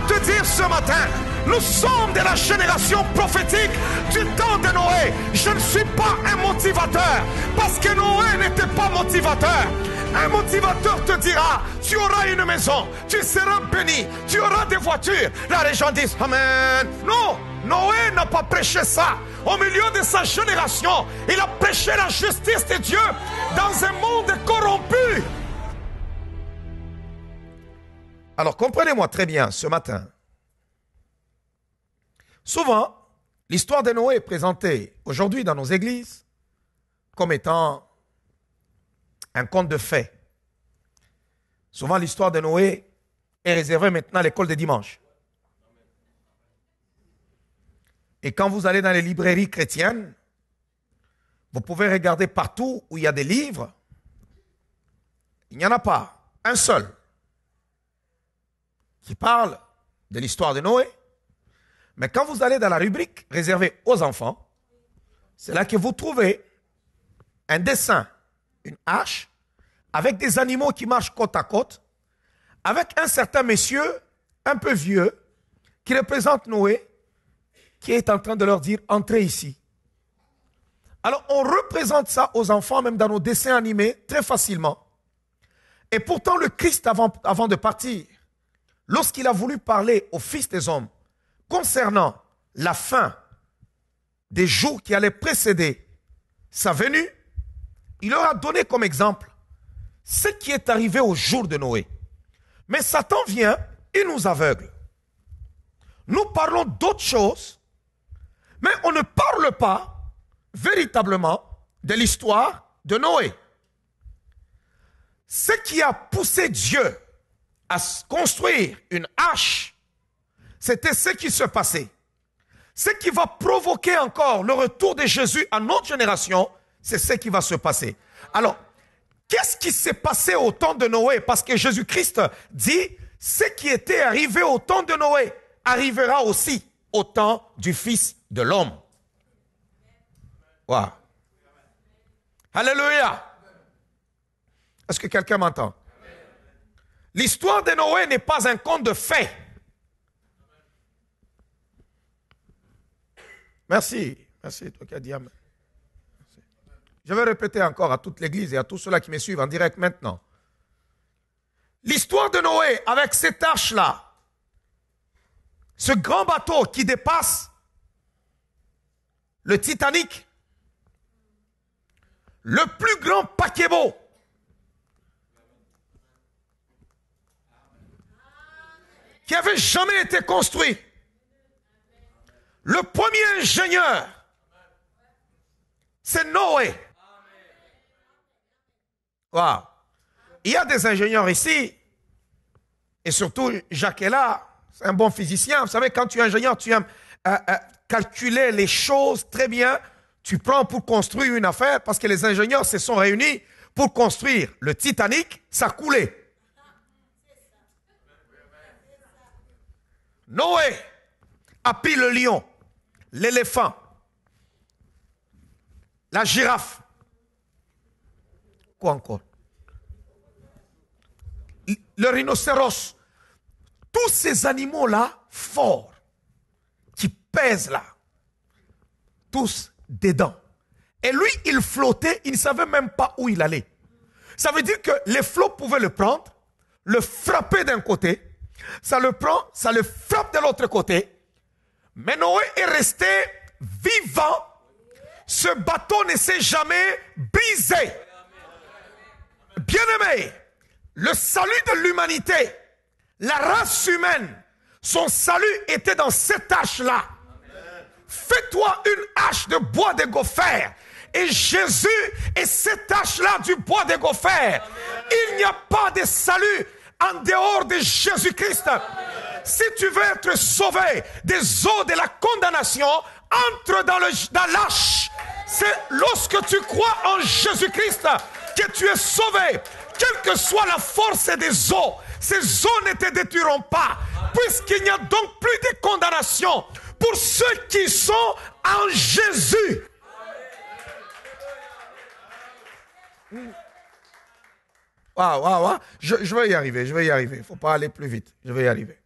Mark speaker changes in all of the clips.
Speaker 1: Laisse-moi te dire ce matin, nous sommes de la génération prophétique du temps de Noé. Je ne suis pas un motivateur, parce que Noé n'était pas motivateur. Un motivateur te dira, tu auras une maison, tu seras béni, tu auras des voitures. Là, les gens disent, Amen. Non, Noé n'a pas prêché ça. Au milieu de sa génération, il a prêché la justice de Dieu dans un monde corrompu. Alors, comprenez-moi très bien ce matin. Souvent, l'histoire de Noé est présentée aujourd'hui dans nos églises comme étant un conte de fées. Souvent, l'histoire de Noé est réservée maintenant à l'école de dimanche. Et quand vous allez dans les librairies chrétiennes, vous pouvez regarder partout où il y a des livres. Il n'y en a pas un seul qui parle de l'histoire de Noé. Mais quand vous allez dans la rubrique réservée aux enfants, c'est là que vous trouvez un dessin, une hache, avec des animaux qui marchent côte à côte, avec un certain monsieur, un peu vieux, qui représente Noé, qui est en train de leur dire, entrez ici. Alors, on représente ça aux enfants, même dans nos dessins animés, très facilement. Et pourtant, le Christ, avant de partir, lorsqu'il a voulu parler aux fils des hommes concernant la fin des jours qui allaient précéder sa venue, il leur a donné comme exemple ce qui est arrivé au jour de Noé. Mais Satan vient et nous aveugle. Nous parlons d'autres choses, mais on ne parle pas véritablement de l'histoire de Noé. Ce qui a poussé Dieu à construire une hache, c'était ce qui se passait. Ce qui va provoquer encore le retour de Jésus à notre génération, c'est ce qui va se passer. Alors, qu'est-ce qui s'est passé au temps de Noé? Parce que Jésus-Christ dit, ce qui était arrivé au temps de Noé arrivera aussi au temps du Fils de l'homme. Wow. Alléluia. Est-ce que quelqu'un m'entend? L'histoire de Noé n'est pas un conte de fées. Merci. Merci, toi qui as dit amen. Merci. Je vais répéter encore à toute l'église et à tous ceux-là qui me suivent en direct maintenant. L'histoire de Noé avec cette arche-là, ce grand bateau qui dépasse le Titanic, le plus grand paquebot qui avait jamais été construit. Le premier ingénieur, c'est Noé. Wow. Il y a des ingénieurs ici, et surtout Jacques est là, c'est un bon physicien. Vous savez, quand tu es ingénieur, tu aimes calculer les choses très bien. Tu prends pour construire une affaire, parce que les ingénieurs se sont réunis pour construire le Titanic, ça coulait. Noé a pris le lion, l'éléphant, la girafe. Quoi encore? Le rhinocéros. Tous ces animaux-là, forts, qui pèsent là, tous dedans. Et lui, il flottait, il ne savait même pas où il allait. Ça veut dire que les flots pouvaient le prendre, le frapper d'un côté, ça le prend, ça le frappe de l'autre côté. Mais Noé est resté vivant. Ce bateau ne s'est jamais brisé. Bien-aimé, le salut de l'humanité, la race humaine, son salut était dans cette hache-là. Fais-toi une hache de bois de gopher. Et Jésus est cette hache-là du bois de gopher. Il n'y a pas de salut en dehors de Jésus-Christ. Si tu veux être sauvé des eaux de la condamnation, entre dans l'âche. C'est lorsque tu crois en Jésus-Christ que tu es sauvé. Quelle que soit la force des eaux, ces eaux ne te détruiront pas. Puisqu'il n'y a donc plus de condamnation pour ceux qui sont en Jésus. Je vais y arriver, Il ne faut pas aller plus vite. Je vais y arriver.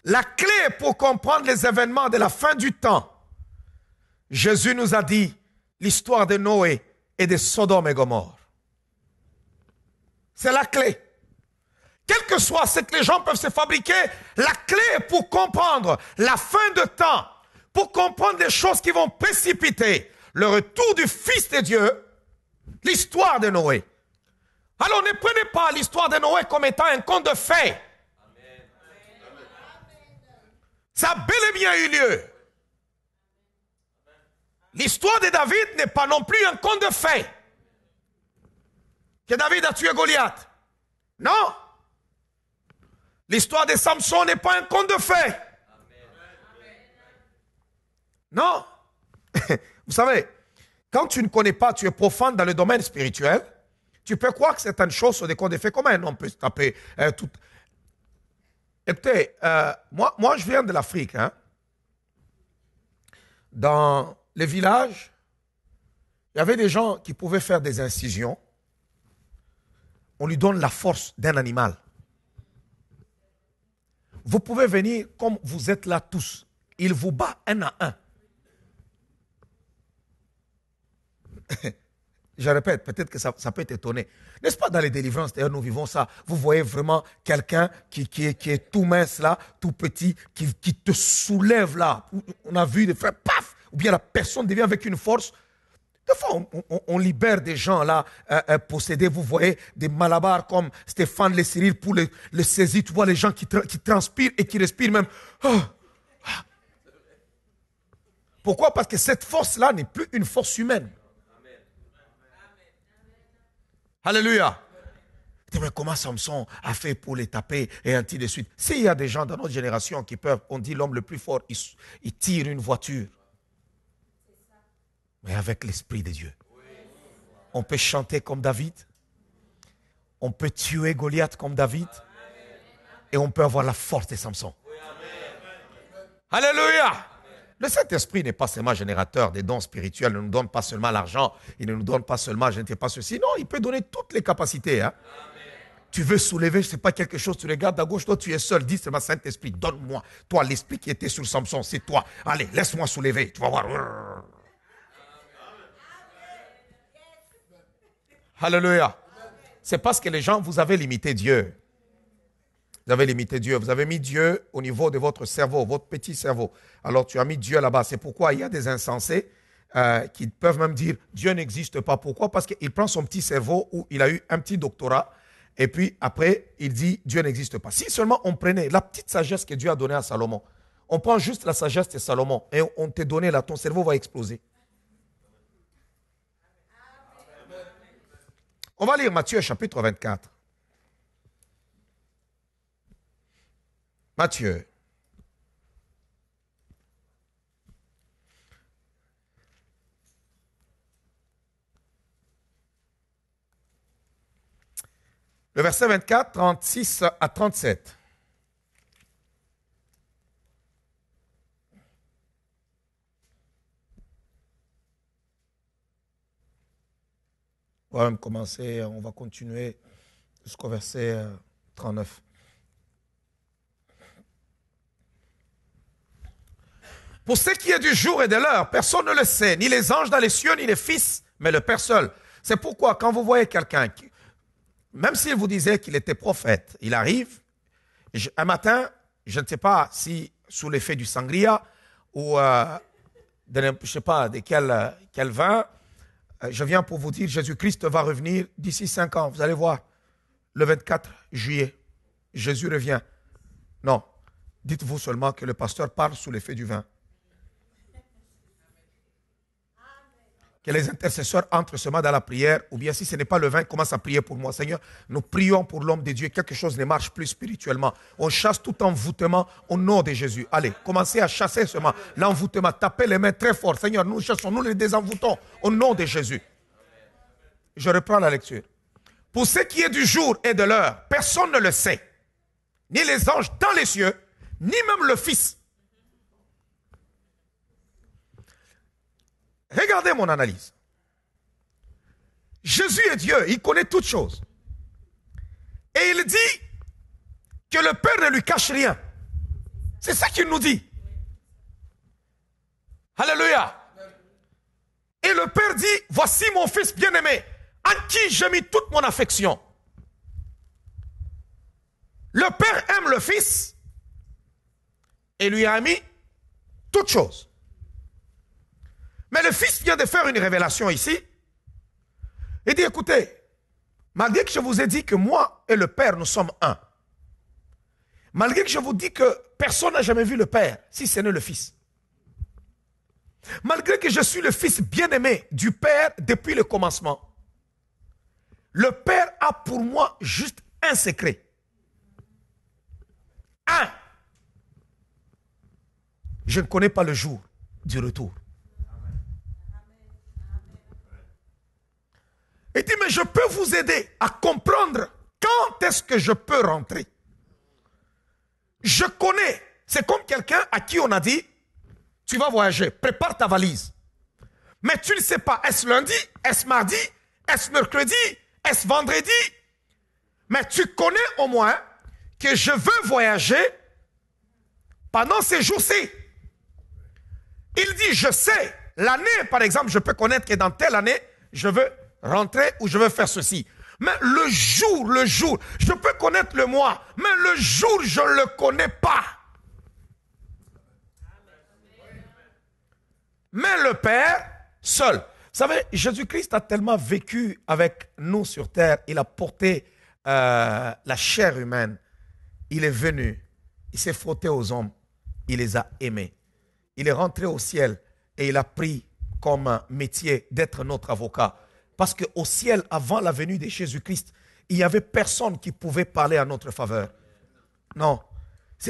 Speaker 1: La clé pour comprendre les événements de la fin du temps, Jésus nous a dit l'histoire de Noé et de Sodome et Gomorrhe. C'est la clé. Quel que soit ce que les gens peuvent se fabriquer, la clé pour comprendre la fin de temps, pour comprendre les choses qui vont précipiter le retour du Fils de Dieu, l'histoire de Noé. Alors ne prenez pas l'histoire de Noé comme étant un conte de fées. Ça a bel et bien eu lieu. L'histoire de David n'est pas non plus un conte de fées. Que David a tué Goliath. Non. L'histoire de Samson n'est pas un conte de fées. Non. Vous savez, quand tu ne connais pas, tu es profane dans le domaine spirituel, tu peux croire que certaines choses sont des contes de fées. Comment un homme peut se taper tout... Écoutez, moi je viens de l'Afrique. Hein. Dans les villages, il y avait des gens qui pouvaient faire des incisions. On lui donne la force d'un animal. Vous pouvez venir comme vous êtes là tous. Il vous bat un à un. Je répète, peut-être que ça peut t'étonner. N'est-ce pas dans les délivrances, d'ailleurs nous vivons ça, vous voyez vraiment quelqu'un qui est tout mince là, tout petit, qui te soulève là. On a vu des frères, paf, ou bien la personne devient avec une force. Des fois, on libère des gens là, possédés, vous voyez, des malabars comme Stéphane Le Cyril pour le saisir. Tu vois les gens qui transpirent et qui respirent même. Oh. Pourquoi? Parce que cette force-là n'est plus une force humaine. Alléluia. Mais comment Samson a fait pour les taper et ainsi de suite. S'il y a des gens dans notre génération qui peuvent, on dit l'homme le plus fort, il tire une voiture. Mais avec l'Esprit de Dieu. On peut chanter comme David. On peut tuer Goliath comme David. Et on peut avoir la force de Samson. Alléluia. Le Saint-Esprit n'est pas seulement générateur des dons spirituels, il ne nous donne pas seulement l'argent, il ne nous donne pas seulement je ne sais pas ceci. Non, il peut donner toutes les capacités. Hein. Tu veux soulever, ce n'est pas quelque chose, tu regardes à gauche, toi tu es seul, dis seulement Saint-Esprit, donne-moi. Toi, l'esprit qui était sur Samson, c'est toi. Allez, laisse-moi soulever, tu vas voir. Alléluia. C'est parce que les gens, vous avez limité Dieu. Vous avez limité Dieu. Vous avez mis Dieu au niveau de votre cerveau, votre petit cerveau. Alors tu as mis Dieu là-bas. C'est pourquoi il y a des insensés qui peuvent même dire Dieu n'existe pas. Pourquoi? Parce qu'il prend son petit cerveau où il a eu un petit doctorat et puis après il dit Dieu n'existe pas. Si seulement on prenait la petite sagesse que Dieu a donnée à Salomon, on prend juste la sagesse de Salomon et on te donne là, ton cerveau va exploser. On va lire Matthieu chapitre 24. Matthieu. Le verset 24, 36 à 37. On va même commencer, on va continuer jusqu'au verset 39. Pour ce qui est du jour et de l'heure, personne ne le sait, ni les anges dans les cieux, ni les fils, mais le Père seul. C'est pourquoi quand vous voyez quelqu'un, même s'il vous disait qu'il était prophète, il arrive, un matin, je ne sais pas si sous l'effet du sangria ou je ne sais pas de quel vin, je viens pour vous dire Jésus-Christ va revenir d'ici 5 ans. Vous allez voir, le 24 juillet, Jésus revient. Non, dites-vous seulement que le pasteur parle sous l'effet du vin. Que les intercesseurs entrent seulement dans la prière, ou bien si ce n'est pas le vin, commencent à prier pour moi. Seigneur, nous prions pour l'homme de Dieu, quelque chose ne marche plus spirituellement. On chasse tout envoûtement au nom de Jésus. Allez, commencez à chasser seulement l'envoûtement, tapez les mains très fort. Seigneur, nous chassons, nous les désenvoûtons au nom de Jésus. Je reprends la lecture. Pour ce qui est du jour et de l'heure, personne ne le sait, ni les anges dans les cieux, ni même le Fils. Regardez mon analyse. Jésus est Dieu, il connaît toutes choses. Et il dit que le Père ne lui cache rien. C'est ça qu'il nous dit. Alléluia. Et le Père dit, voici mon fils bien-aimé, en qui j'ai mis toute mon affection. Le Père aime le Fils et lui a mis toutes choses. Mais le Fils vient de faire une révélation ici. Il dit, écoutez, malgré que je vous ai dit que moi et le Père, nous sommes un, malgré que je vous dis que personne n'a jamais vu le Père, si ce n'est le Fils, malgré que je suis le Fils bien-aimé du Père depuis le commencement, le Père a pour moi juste un secret. Un. Je ne connais pas le jour du retour. Il dit, mais je peux vous aider à comprendre quand est-ce que je peux rentrer. Je connais. C'est comme quelqu'un à qui on a dit, tu vas voyager, prépare ta valise. Mais tu ne sais pas, est-ce lundi, est-ce mardi, est-ce mercredi, est-ce vendredi? Mais tu connais au moins que je veux voyager pendant ces jours-ci. Il dit, je sais, l'année, par exemple, je peux connaître que dans telle année, je veux rentrer ou je veux faire ceci. Mais le jour, je peux connaître le mois, mais le jour, je ne le connais pas. Mais le Père, seul. Vous savez, Jésus-Christ a tellement vécu avec nous sur terre, il a porté la chair humaine. Il est venu, il s'est frotté aux hommes, il les a aimés. Il est rentré au ciel et il a pris comme métier d'être notre avocat. Parce qu'au ciel, avant la venue de Jésus-Christ, il n'y avait personne qui pouvait parler à notre faveur. Non.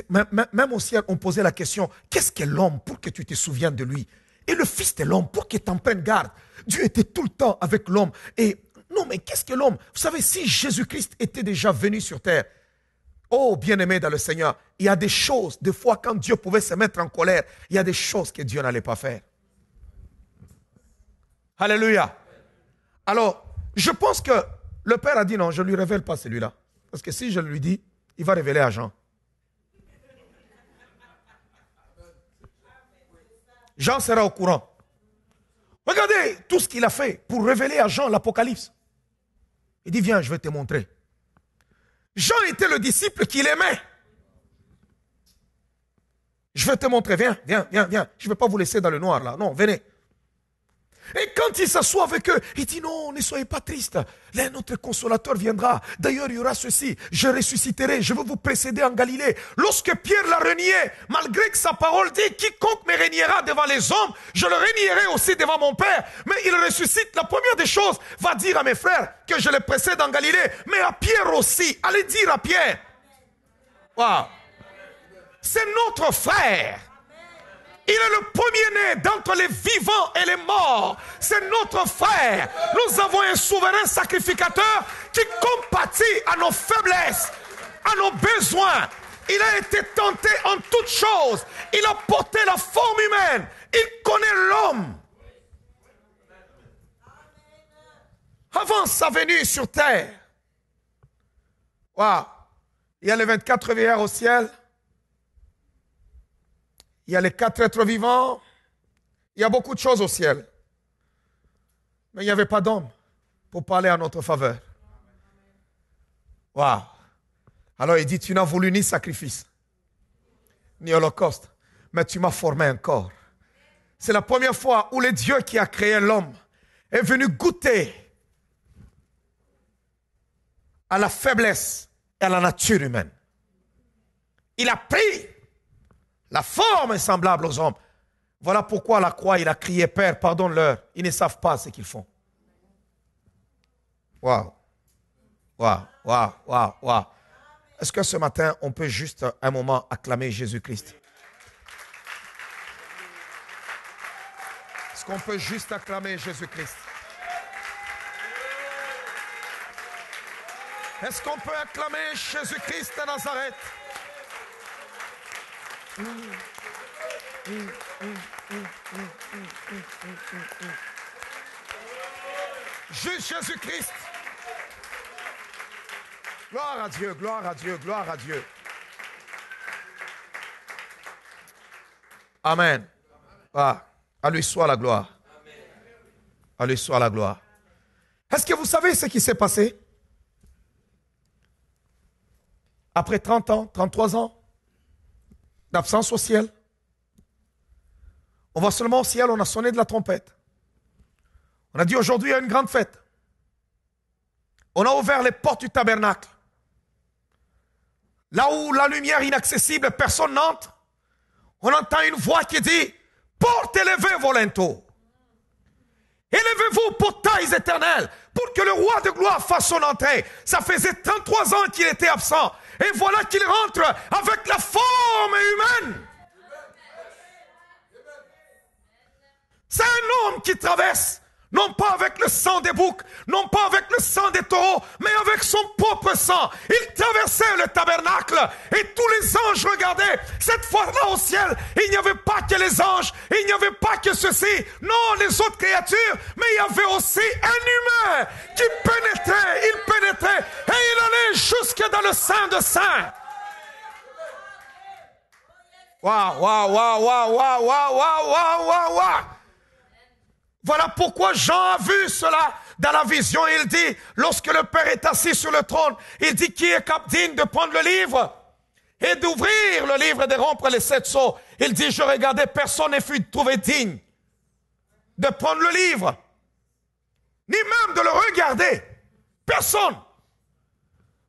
Speaker 1: Même au ciel, on posait la question, qu'est-ce qu'est l'homme pour que tu te souviennes de lui? Et le Fils de l'homme pour qu'il t'en prenne garde. Dieu était tout le temps avec l'homme. Et non, mais qu'est-ce que l'homme? Vous savez, si Jésus-Christ était déjà venu sur terre, oh, bien-aimé dans le Seigneur, il y a des choses, des fois, quand Dieu pouvait se mettre en colère, il y a des choses que Dieu n'allait pas faire. Alléluia. Alors, je pense que le Père a dit non, je ne lui révèle pas celui-là. Parce que si je lui dis, il va révéler à Jean. Jean sera au courant. Regardez tout ce qu'il a fait pour révéler à Jean l'Apocalypse. Il dit, viens, je vais te montrer. Jean était le disciple qu'il aimait. Je vais te montrer, viens. Je ne vais pas vous laisser dans le noir là. Non, venez. Et quand il s'assoit avec eux, il dit non, ne soyez pas tristes. Là, notre consolateur viendra. D'ailleurs, il y aura ceci. Je ressusciterai, je veux vous précéder en Galilée. Lorsque Pierre l'a renié, malgré que sa parole dit, quiconque me reniera devant les hommes, je le renierai aussi devant mon Père. Mais il ressuscite. La première des choses, va dire à mes frères que je les précède en Galilée. Mais à Pierre aussi. Allez dire à Pierre. Wow. C'est notre frère. Il est le premier-né d'entre les vivants et les morts. C'est notre frère. Nous avons un souverain sacrificateur qui compatit à nos faiblesses, à nos besoins. Il a été tenté en toutes choses. Il a porté la forme humaine. Il connaît l'homme. Avant sa venue sur terre, wow. Il y a les 24 vieillards au ciel. Il y a les 4 êtres vivants. Il y a beaucoup de choses au ciel. Mais il n'y avait pas d'homme pour parler en notre faveur. Waouh. Alors il dit, tu n'as voulu ni sacrifice, ni holocauste, mais tu m'as formé un corps. C'est la première fois où le Dieu qui a créé l'homme est venu goûter à la faiblesse et à la nature humaine. Il a pris la forme est semblable aux hommes. Voilà pourquoi à la croix, il a crié, Père, pardonne-leur. Ils ne savent pas ce qu'ils font. Waouh. Waouh. Est-ce que ce matin, on peut juste un moment acclamer Jésus-Christ? Est-ce qu'on peut juste acclamer Jésus-Christ? Est-ce qu'on peut acclamer Jésus-Christ de Nazareth? Juste Jésus-Christ. Gloire à Dieu, gloire à Dieu, gloire à Dieu. Amen. Ah, à lui soit la gloire. À lui soit la gloire. Est-ce que vous savez ce qui s'est passé? Après 30 ans, 33 ans d'absence au ciel, on va seulement au ciel, on a sonné de la trompette. On a dit aujourd'hui il y a une grande fête. On a ouvert les portes du tabernacle. Là où la lumière inaccessible, personne n'entre. On entend une voix qui dit, porte élevée vos linteaux. Élevez-vous portails éternels pour que le roi de gloire fasse son entrée. Ça faisait 33 ans qu'il était absent. Et voilà qu'il rentre avec la forme humaine. C'est un homme qui traverse, non pas avec le sang des boucs, non pas avec le sang des taureaux, mais avec son propre sang. Il traversait le tabernacle et tous les anges regardaient. Cette fois-là au ciel, il n'y avait pas que les anges, il n'y avait pas que ceci, non, les autres créatures, mais il y avait aussi un humain qui pénétrait, il pénétrait et il allait jusque dans le sein de saints. Waouh, waouh, waouh, waouh, waouh, waouh, waouh, waouh, waouh. Voilà pourquoi Jean a vu cela dans la vision. Il dit, lorsque le Père est assis sur le trône, il dit, qui est digne de prendre le livre et d'ouvrir le livre et de rompre les 7 sceaux. Il dit, je regardais, personne ne fut trouvé digne de prendre le livre, ni même de le regarder. Personne.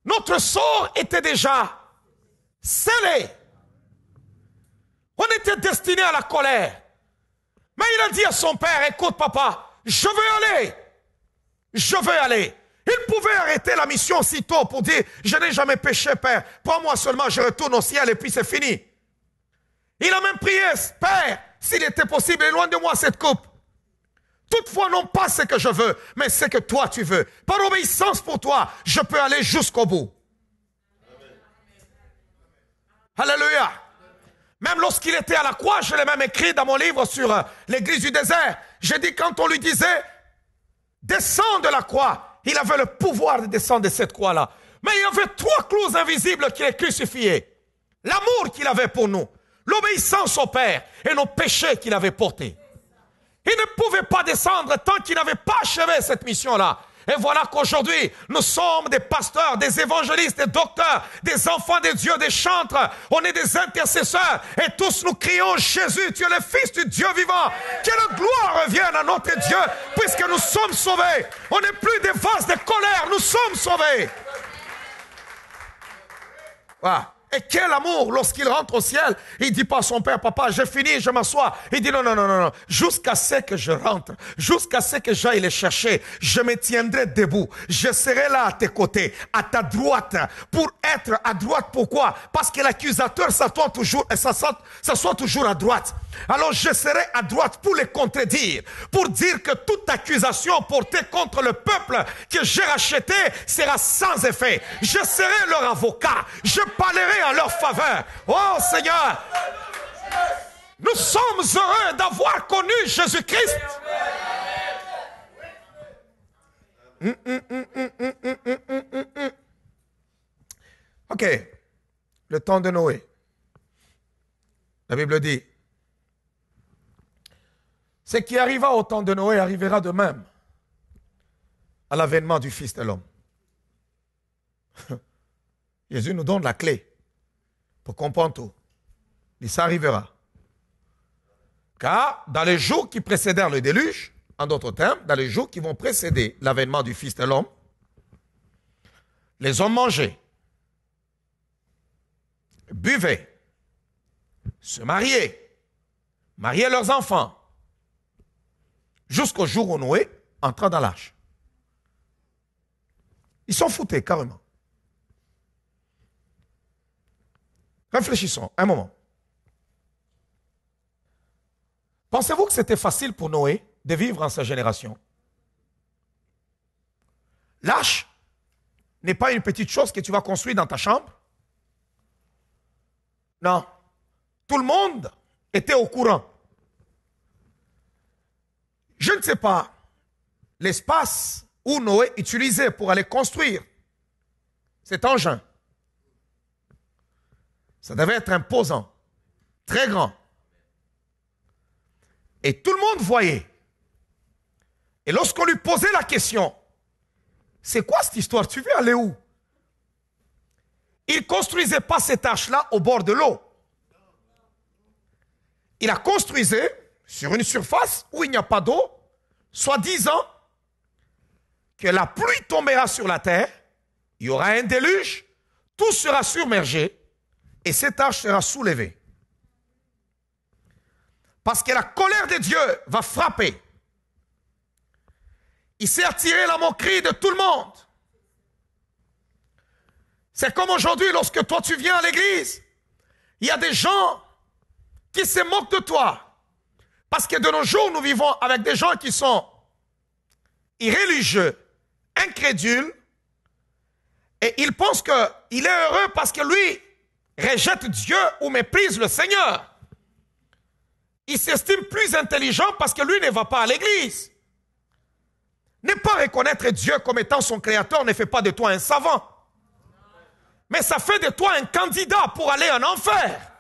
Speaker 1: Notre sort était déjà scellé. On était destiné à la colère. Mais il a dit à son père, écoute papa, je veux aller. Je veux aller. Il pouvait arrêter la mission aussitôt pour dire, je n'ai jamais péché, père. Prends-moi seulement, je retourne au ciel et puis c'est fini. Il a même prié, père, s'il était possible, éloigne de moi cette coupe. Toutefois, non pas ce que je veux, mais ce que toi tu veux. Par obéissance pour toi, je peux aller jusqu'au bout. Amen. Alléluia. Même lorsqu'il était à la croix, je l'ai même écrit dans mon livre sur l'église du désert. J'ai dit quand on lui disait, descends de la croix, il avait le pouvoir de descendre de cette croix-là. Mais il y avait 3 clauses invisibles qui les crucifiaient. L'amour qu'il avait pour nous, l'obéissance au Père et nos péchés qu'il avait portés. Il ne pouvait pas descendre tant qu'il n'avait pas achevé cette mission-là. Et voilà qu'aujourd'hui, nous sommes des pasteurs, des évangélistes, des docteurs, des enfants de Dieu, des chantres. On est des intercesseurs. Et tous nous crions, Jésus, tu es le Fils du Dieu vivant. Que la gloire revienne à notre Dieu, puisque nous sommes sauvés. On n'est plus des vases de colère, nous sommes sauvés. Voilà. Et quel amour, lorsqu'il rentre au ciel, il dit pas à son père, papa, j'ai fini, je m'assois. Il dit non, non, non, non, non, jusqu'à ce que je rentre, jusqu'à ce que j'aille les chercher, je me tiendrai debout. Je serai là à tes côtés, à ta droite, pour être à droite. Pourquoi? Parce que l'accusateur s'assoit toujours à droite. Alors je serai à droite pour les contredire, pour dire que toute accusation portée contre le peuple que j'ai racheté sera sans effet. Je serai leur avocat, je parlerai en leur faveur. Oh Seigneur, nous sommes heureux d'avoir connu Jésus-Christ. Ok, le temps de Noé. La Bible dit, ce qui arriva au temps de Noé arrivera de même à l'avènement du Fils de l'homme. Jésus nous donne la clé pour comprendre tout. Il ça arrivera. Car dans les jours qui précédèrent le déluge, en d'autres termes, dans les jours qui vont précéder l'avènement du Fils de l'homme, les hommes mangeaient, buvaient, se mariaient, mariaient leurs enfants, jusqu'au jour où Noé entra dans l'arche. Ils s'en foutaient carrément. Réfléchissons un moment. Pensez-vous que c'était facile pour Noé de vivre en sa génération? L'arche n'est pas une petite chose que tu vas construire dans ta chambre. Non. Tout le monde était au courant. Je ne sais pas l'espace où Noé utilisait pour aller construire cet engin. Ça devait être imposant, très grand. Et tout le monde voyait. Et lorsqu'on lui posait la question, c'est quoi cette histoire? Tu veux aller où? Il ne construisait pas cette arche-là au bord de l'eau. Il la construisait sur une surface où il n'y a pas d'eau, soi-disant que la pluie tombera sur la terre, il y aura un déluge, tout sera submergé et cette arche sera soulevée. Parce que la colère de Dieu va frapper. Il s'est attiré la moquerie de tout le monde. C'est comme aujourd'hui, lorsque toi tu viens à l'église, il y a des gens qui se moquent de toi. Parce que de nos jours, nous vivons avec des gens qui sont irréligieux, incrédules, et ils pensent qu'il est heureux parce que lui rejette Dieu ou méprise le Seigneur. Il s'estime plus intelligent parce que lui ne va pas à l'église. Ne pas reconnaître Dieu comme étant son créateur ne fait pas de toi un savant. Mais ça fait de toi un candidat pour aller en enfer.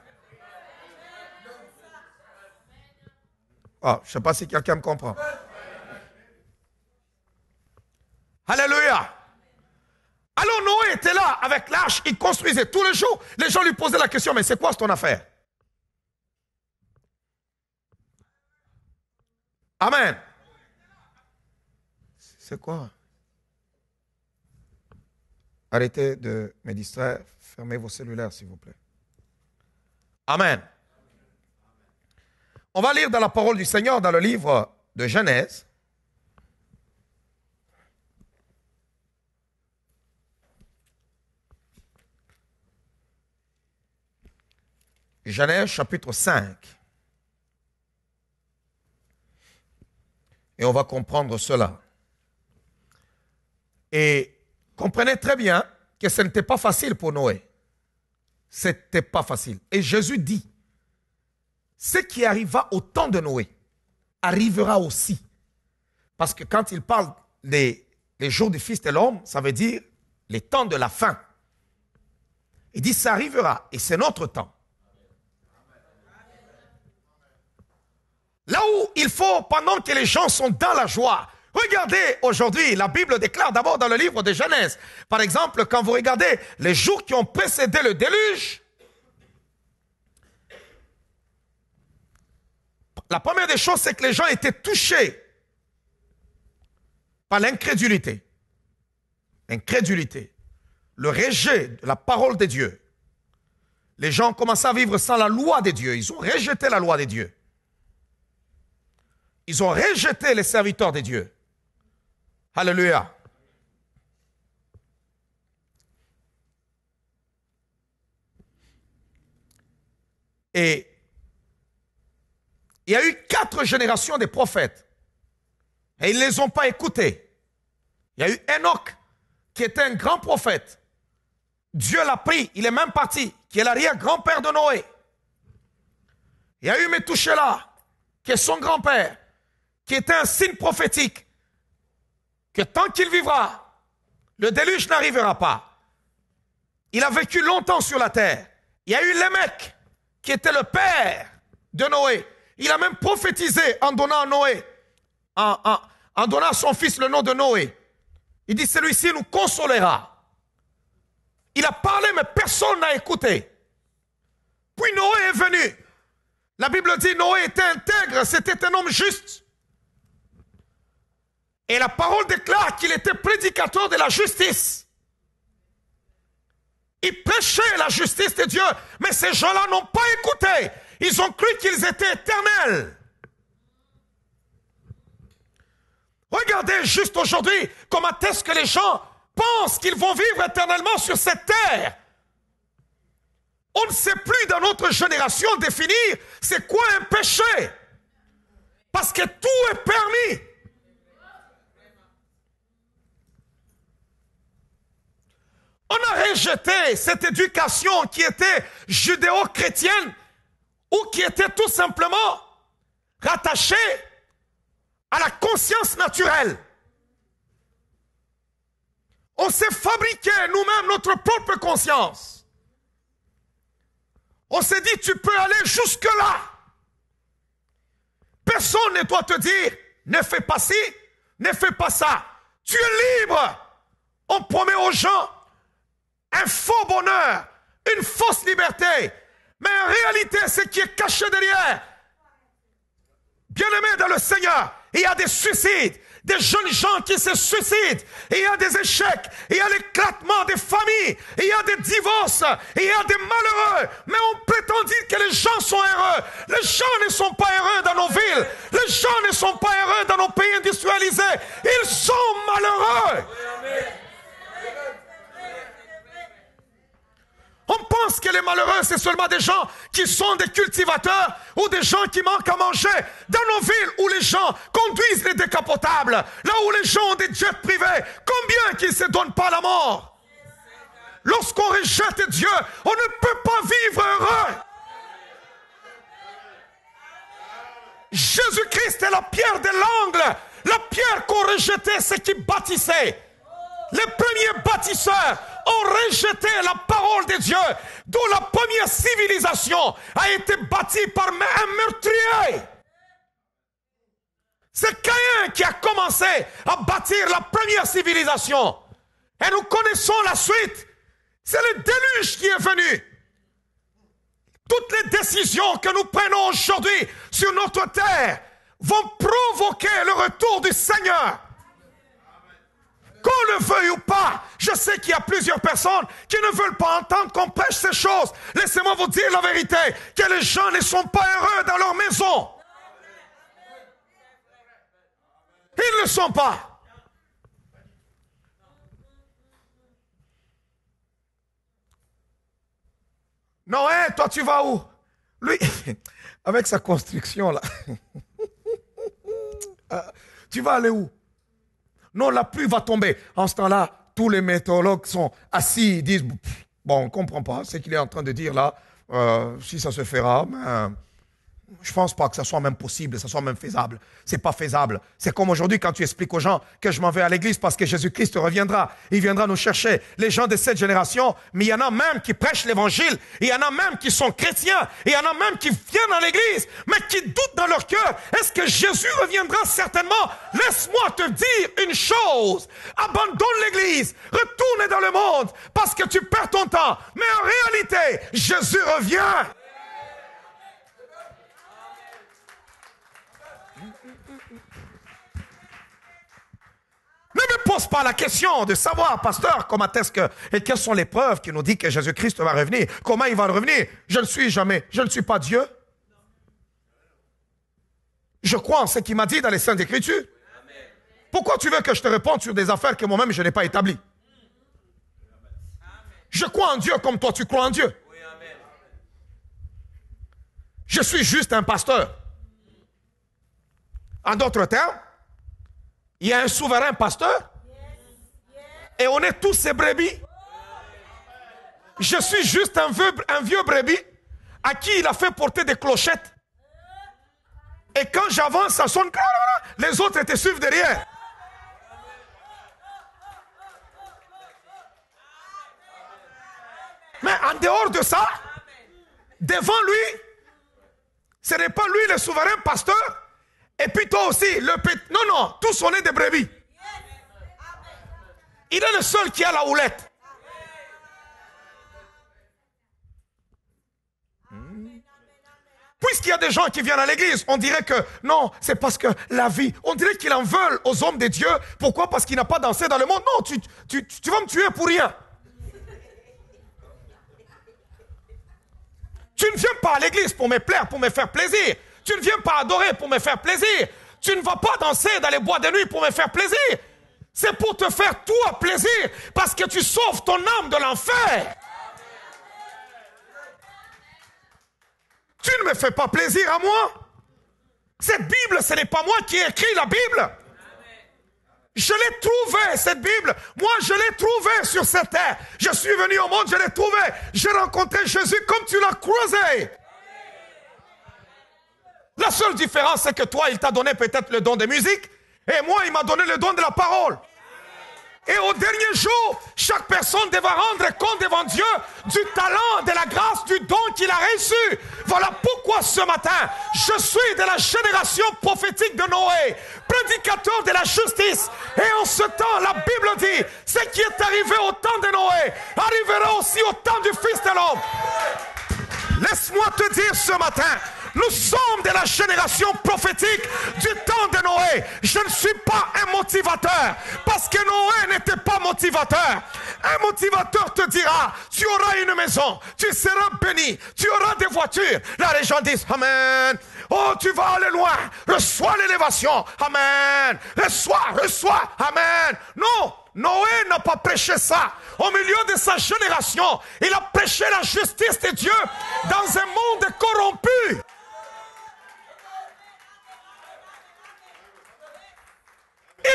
Speaker 1: Oh, je ne sais pas si quelqu'un me comprend. Alléluia. Alors Noé était là avec l'arche, il construisait tous les jours. Les gens lui posaient la question, mais c'est quoi ton affaire? Amen. C'est quoi? Arrêtez de me distraire. Fermez vos cellulaires, s'il vous plaît. Amen. On va lire dans la parole du Seigneur, dans le livre de Genèse. Genèse chapitre 5. Et on va comprendre cela. Et comprenez très bien que ce n'était pas facile pour Noé. Ce n'était pas facile. Et Jésus dit, ce qui arriva au temps de Noé arrivera aussi. Parce que quand il parle des jours du Fils de l'homme, ça veut dire les temps de la fin. Il dit, ça arrivera et c'est notre temps. Là où il faut, pendant que les gens sont dans la joie, regardez aujourd'hui, la Bible déclare d'abord dans le livre de Genèse, par exemple, quand vous regardez les jours qui ont précédé le déluge, la première des choses, c'est que les gens étaient touchés par l'incrédulité. Incrédulité. Le rejet de la parole de Dieu. Les gens ont commencé à vivre sans la loi de Dieu. Ils ont rejeté la loi de Dieu. Ils ont rejeté les serviteurs de Dieu. Alléluia. Et il y a eu 4 générations de prophètes. Et ils ne les ont pas écoutés. Il y a eu Enoch, qui était un grand prophète. Dieu l'a pris, il est même parti, qui est l'arrière-grand-père de Noé. Il y a eu Métouchéla, qui est son grand-père, qui était un signe prophétique, que tant qu'il vivra, le déluge n'arrivera pas. Il a vécu longtemps sur la terre. Il y a eu Lémec, qui était le père de Noé. Il a même prophétisé en donnant à Noé, en donnant à son fils le nom de Noé. Il dit, celui-ci nous consolera. Il a parlé, mais personne n'a écouté. Puis Noé est venu. La Bible dit, Noé était intègre, c'était un homme juste. Et la parole déclare qu'il était prédicateur de la justice. Il prêchait la justice de Dieu, mais ces gens-là n'ont pas écouté. Ils ont cru qu'ils étaient éternels. Regardez juste aujourd'hui comment est-ce que les gens pensent qu'ils vont vivre éternellement sur cette terre. On ne sait plus dans notre génération définir c'est quoi un péché. Parce que tout est permis. On a rejeté cette éducation qui était judéo-chrétienne ou qui était tout simplement rattachée à la conscience naturelle. On s'est fabriqué nous-mêmes notre propre conscience. On s'est dit, tu peux aller jusque-là. Peu Personne ne doit te dire, ne fais pas ci, ne fais pas ça. Tu es libre. On promet aux gens un faux bonheur, une fausse liberté. Mais en réalité, ce qui est caché derrière, bien-aimés dans le Seigneur, il y a des suicides, des jeunes gens qui se suicident, il y a des échecs, il y a l'éclatement des familles, il y a des divorces, il y a des malheureux. Mais on prétend dire que les gens sont heureux. Les gens ne sont pas heureux dans nos villes. Les gens ne sont pas heureux dans nos pays industrialisés. Ils sont malheureux. On pense que les malheureux, c'est seulement des gens qui sont des cultivateurs ou des gens qui manquent à manger. Dans nos villes où les gens conduisent les décapotables, là où les gens ont des jets privés, combien qui ne se donnent pas la mort? Lorsqu'on rejette Dieu, on ne peut pas vivre heureux. Jésus-Christ est la pierre de l'angle, la pierre qu'on rejetait, c'est qui bâtissait. Les premiers bâtisseurs ont rejeté la parole de Dieu, d'où la première civilisation a été bâtie par un meurtrier. C'est Caïn qui a commencé à bâtir la première civilisation. Et nous connaissons la suite. C'est le déluge qui est venu. Toutes les décisions que nous prenons aujourd'hui sur notre terre vont provoquer le retour du Seigneur. Qu'on le veuille ou pas, je sais qu'il y a plusieurs personnes qui ne veulent pas entendre qu'on prêche ces choses. Laissez-moi vous dire la vérité, que les gens ne sont pas heureux dans leur maison. Ils ne le sont pas. Noé, toi tu vas où? Lui, avec sa construction là, tu vas aller où? Non, la pluie va tomber. En ce temps-là, tous les météorologues sont assis, ils disent, bon, on ne comprend pas ce qu'il est en train de dire là, si ça se fera, mais je ne pense pas que ça soit même possible, que ça soit même faisable. C'est pas faisable. C'est comme aujourd'hui quand tu expliques aux gens que je m'en vais à l'église parce que Jésus-Christ reviendra. Il viendra nous chercher. Les gens de cette génération, mais il y en a même qui prêchent l'évangile. Il y en a même qui sont chrétiens. Il y en a même qui viennent à l'église, mais qui doutent dans leur cœur. Est-ce que Jésus reviendra? Certainement. Laisse-moi te dire une chose. Abandonne l'église. Retourne dans le monde parce que tu perds ton temps. Mais en réalité, Jésus revient. Ne me pose pas la question de savoir, pasteur, comment est-ce que, et quelles sont les preuves qui nous disent que Jésus-Christ va revenir, comment il va revenir. Je ne suis pas Dieu. Je crois en ce qu'il m'a dit dans les Saintes Écritures. Pourquoi tu veux que je te réponde sur des affaires que moi-même je n'ai pas établies? Je crois en Dieu comme toi tu crois en Dieu. Je suis juste un pasteur. En d'autres termes, il y a un souverain pasteur et on est tous ses brebis. Je suis juste un vieux brebis à qui il a fait porter des clochettes. Et quand j'avance, ça sonne. Les autres étaient suivent derrière. Mais en dehors de ça, devant lui, ce n'est pas lui le souverain pasteur. Et puis toi aussi, non, tous on est des brebis. Il est le seul qui a la houlette. Puisqu'il y a des gens qui viennent à l'église, on dirait que non, c'est parce que la vie, on dirait qu'ils en veulent aux hommes de Dieu. Pourquoi? Parce qu'il n'a pas dansé dans le monde. Non, tu vas me tuer pour rien. Tu ne viens pas à l'église pour me plaire, pour me faire plaisir. Tu ne viens pas adorer pour me faire plaisir. Tu ne vas pas danser dans les bois de nuit pour me faire plaisir. C'est pour te faire toi plaisir. Parce que tu sauves ton âme de l'enfer. Tu ne me fais pas plaisir à moi. Cette Bible, ce n'est pas moi qui ai écrit la Bible. Je l'ai trouvée, cette Bible. Moi, je l'ai trouvée sur cette terre. Je suis venu au monde, je l'ai trouvée. J'ai rencontré Jésus comme tu l'as croisé. La seule différence, c'est que toi, il t'a donné peut-être le don de musique, et moi, il m'a donné le don de la parole. Et au dernier jour, chaque personne devra rendre compte devant Dieu du talent, de la grâce, du don qu'il a reçu. Voilà pourquoi ce matin, je suis de la génération prophétique de Noé, prédicateur de la justice. Et en ce temps, la Bible dit, ce qui est arrivé au temps de Noé, arrivera aussi au temps du Fils de l'homme. Laisse-moi te dire ce matin, nous sommes de la génération prophétique du temps de Noé. Je ne suis pas un motivateur, parce que Noé n'était pas motivateur. Un motivateur te dira, tu auras une maison, tu seras béni, tu auras des voitures. Là, les gens disent, Amen. Oh, tu vas aller loin, reçois l'élévation. Amen. Reçois, Amen. Non, Noé n'a pas prêché ça. Au milieu de sa génération, il a prêché la justice de Dieu dans un monde corrompu.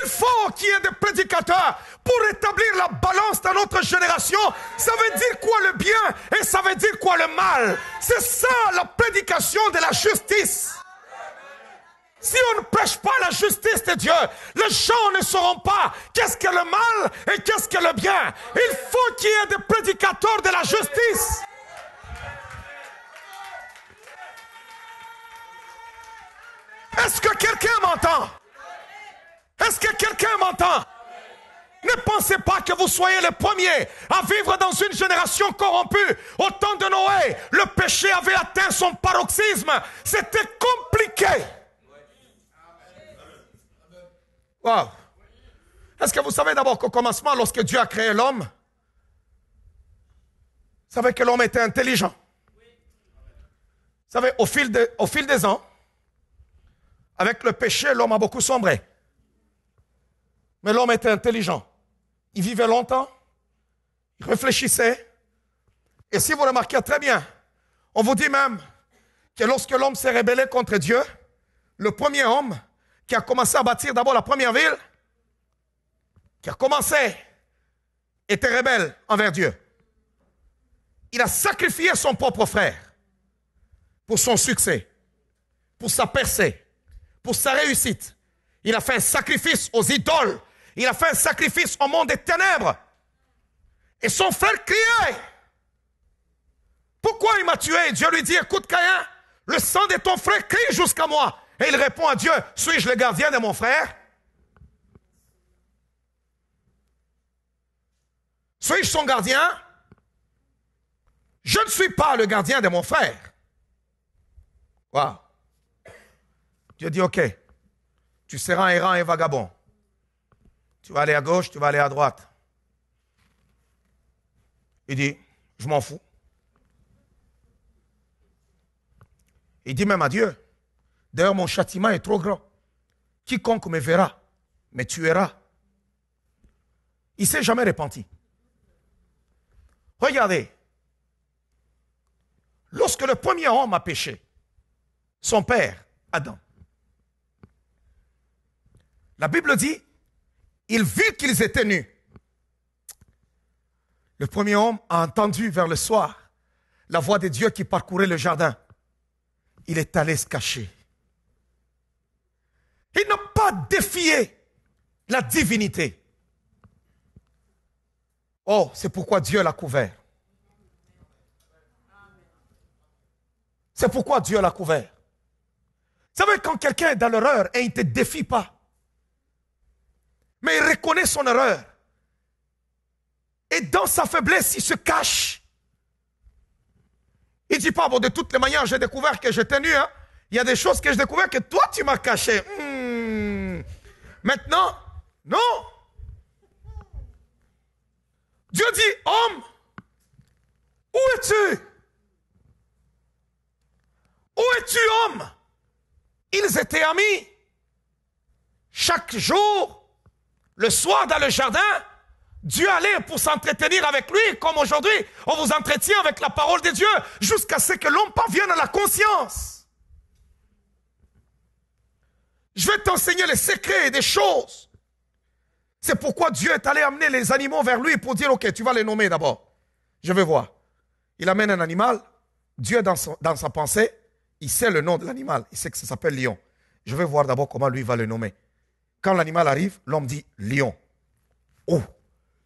Speaker 1: Il faut qu'il y ait des prédicateurs pour établir la balance dans notre génération. Ça veut dire quoi le bien et ça veut dire quoi le mal. C'est ça la prédication de la justice. Si on ne prêche pas la justice de Dieu, les gens ne sauront pas qu'est-ce que le mal et qu'est-ce que le bien. Il faut qu'il y ait des prédicateurs de la justice. Est-ce que quelqu'un m'entend? Est-ce que quelqu'un m'entend? Ne pensez pas que vous soyez les premiers à vivre dans une génération corrompue. Au temps de Noé, le péché avait atteint son paroxysme. C'était compliqué. Wow. Est-ce que vous savez d'abord qu'au commencement, lorsque Dieu a créé l'homme, vous savez que l'homme était intelligent. Vous savez, au fil des ans, avec le péché, l'homme a beaucoup sombré. Mais l'homme était intelligent. Il vivait longtemps. Il réfléchissait. Et si vous remarquez très bien, on vous dit même que lorsque l'homme s'est rébellé contre Dieu, le premier homme qui a commencé à bâtir d'abord la première ville, qui a commencé, était rebelle envers Dieu. Il a sacrifié son propre frère pour son succès, pour sa percée, pour sa réussite. Il a fait un sacrifice aux idoles. Il a fait un sacrifice au monde des ténèbres. Et son frère criait. Pourquoi il m'a tué? Dieu lui dit, écoute Caïn, le sang de ton frère crie jusqu'à moi. Et il répond à Dieu, suis-je le gardien de mon frère? Suis-je son gardien? Je ne suis pas le gardien de mon frère. Wow. Dieu dit, ok, tu seras un errant et vagabond. Tu vas aller à gauche, tu vas aller à droite. Il dit, je m'en fous. Il dit même à Dieu, d'ailleurs mon châtiment est trop grand. Quiconque me verra, me tuera. Il ne s'est jamais repenti. Regardez, lorsque le premier homme a péché, son père, Adam, la Bible dit, il vit qu'ils étaient nus. Le premier homme a entendu vers le soir la voix de Dieu qui parcourait le jardin. Il est allé se cacher. Il n'a pas défié la divinité. Oh, c'est pourquoi Dieu l'a couvert. C'est pourquoi Dieu l'a couvert. Vous savez, quand quelqu'un est dans l'erreur et il ne te défie pas, mais il reconnaît son erreur. Et dans sa faiblesse, il se cache. Il ne dit pas, bon, de toutes les manières, j'ai découvert que j'étais nu. Hein. Il y a des choses que j'ai découvert que toi, tu m'as caché. Maintenant, non. Dieu dit, homme, où es-tu? Où es-tu, homme? Ils étaient amis. Chaque jour, le soir dans le jardin, Dieu allait pour s'entretenir avec lui, comme aujourd'hui, on vous entretient avec la parole de Dieu, jusqu'à ce que l'homme parvienne à la conscience. Je vais t'enseigner les secrets des choses. C'est pourquoi Dieu est allé amener les animaux vers lui pour dire, ok, tu vas les nommer d'abord. Je vais voir. Il amène un animal, Dieu dans sa pensée, il sait le nom de l'animal, il sait que ça s'appelle lion. Je vais voir d'abord comment lui va le nommer. Quand l'animal arrive, l'homme dit lion. Oh,